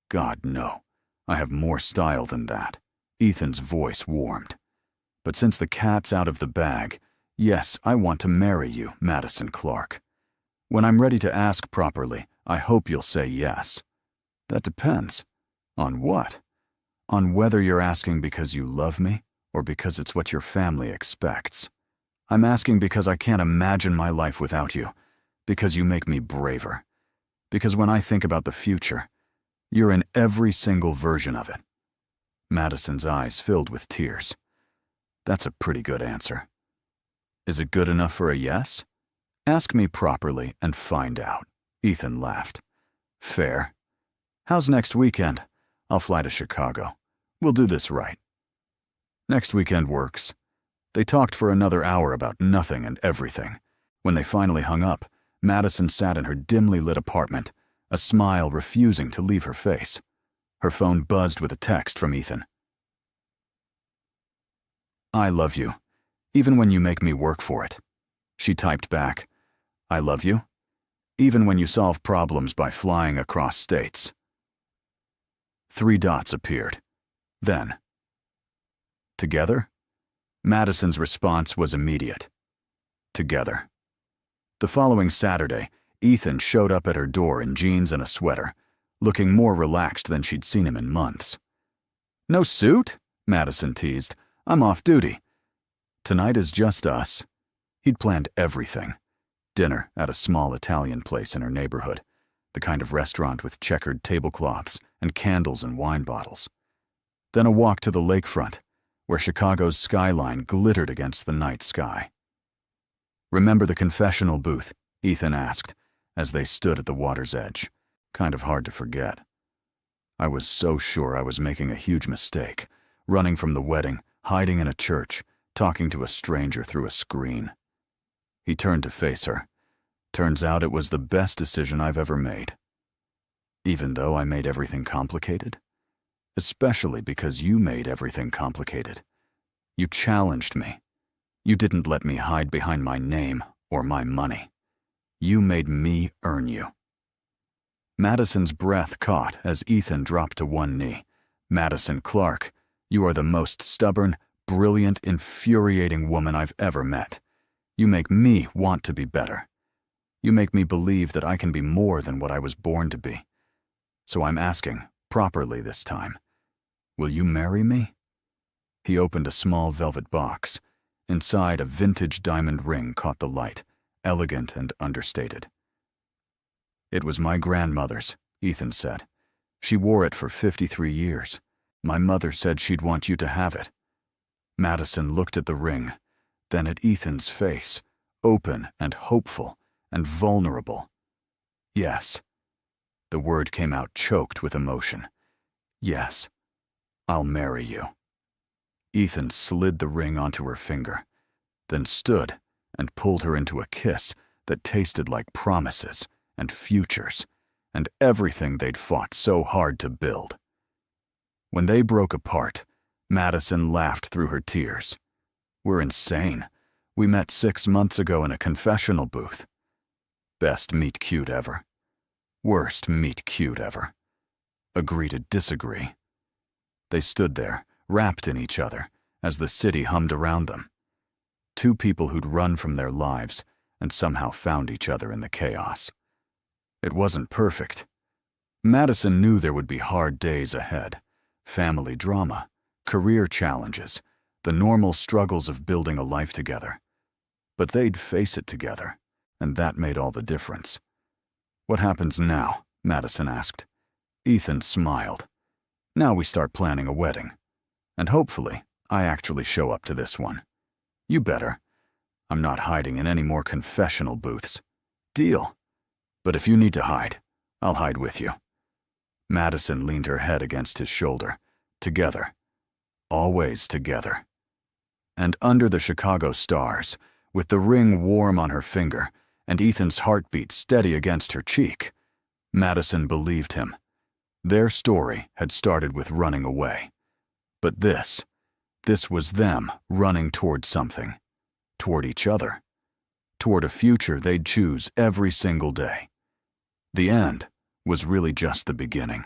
God, no. I have more style than that. Ethan's voice warmed. But since the cat's out of the bag, yes, I want to marry you, Madison Clark. When I'm ready to ask properly, I hope you'll say yes. That depends. On what? On whether you're asking because you love me or because it's what your family expects. I'm asking because I can't imagine my life without you, because you make me braver, because when I think about the future, you're in every single version of it. Madison's eyes filled with tears. That's a pretty good answer. Is it good enough for a yes? Ask me properly and find out. Ethan laughed. Fair. How's next weekend? I'll fly to Chicago. We'll do this right. Next weekend works. They talked for another hour about nothing and everything. When they finally hung up, Madison sat in her dimly lit apartment, a smile refusing to leave her face. Her phone buzzed with a text from Ethan. I love you, even when you make me work for it. She typed back, I love you, even when you solve problems by flying across states. 3 dots appeared. Then, together? Madison's response was immediate. Together. The following Saturday, Ethan showed up at her door in jeans and a sweater, looking more relaxed than she'd seen him in months. No suit? Madison teased. I'm off duty. Tonight is just us. He'd planned everything. Dinner at a small Italian place in her neighborhood, the kind of restaurant with checkered tablecloths and candles and wine bottles. Then a walk to the lakefront, where Chicago's skyline glittered against the night sky. Remember the confessional booth? Ethan asked, as they stood at the water's edge. Kind of hard to forget. I was so sure I was making a huge mistake, running from the wedding, hiding in a church, talking to a stranger through a screen. He turned to face her. Turns out it was the best decision I've ever made. Even though I made everything complicated? Especially because you made everything complicated. You challenged me. You didn't let me hide behind my name or my money. You made me earn you. Madison's breath caught as Ethan dropped to one knee. Madison Clark, you are the most stubborn, brilliant, infuriating woman I've ever met. You make me want to be better. You make me believe that I can be more than what I was born to be. So I'm asking, properly this time, will you marry me? He opened a small velvet box. Inside, a vintage diamond ring caught the light, elegant and understated. It was my grandmother's, Ethan said. She wore it for 53 years. My mother said she'd want you to have it. Madison looked at the ring, then at Ethan's face, open and hopeful and vulnerable. Yes. The word came out choked with emotion. Yes, I'll marry you. Ethan slid the ring onto her finger, then stood and pulled her into a kiss that tasted like promises and futures and everything they'd fought so hard to build. When they broke apart, Madison laughed through her tears. We're insane. We met 6 months ago in a confessional booth. Best meet cute ever. Worst meet cute ever. Agree to disagree. They stood there, wrapped in each other, as the city hummed around them. 2 people who'd run from their lives and somehow found each other in the chaos. It wasn't perfect. Madison knew there would be hard days ahead. Family drama, career challenges, the normal struggles of building a life together. But they'd face it together, and that made all the difference. What happens now? Madison asked. Ethan smiled. Now we start planning a wedding. And hopefully, I actually show up to this one. You better. I'm not hiding in any more confessional booths. Deal. But if you need to hide, I'll hide with you. Madison leaned her head against his shoulder. Together. Always together. And under the Chicago stars, with the ring warm on her finger and Ethan's heartbeat steady against her cheek, Madison believed him. Their story had started with running away. But this was them running toward something, toward each other, toward a future they'd choose every single day. The end was really just the beginning.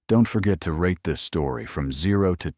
Don't forget to rate this story from 0 to 10.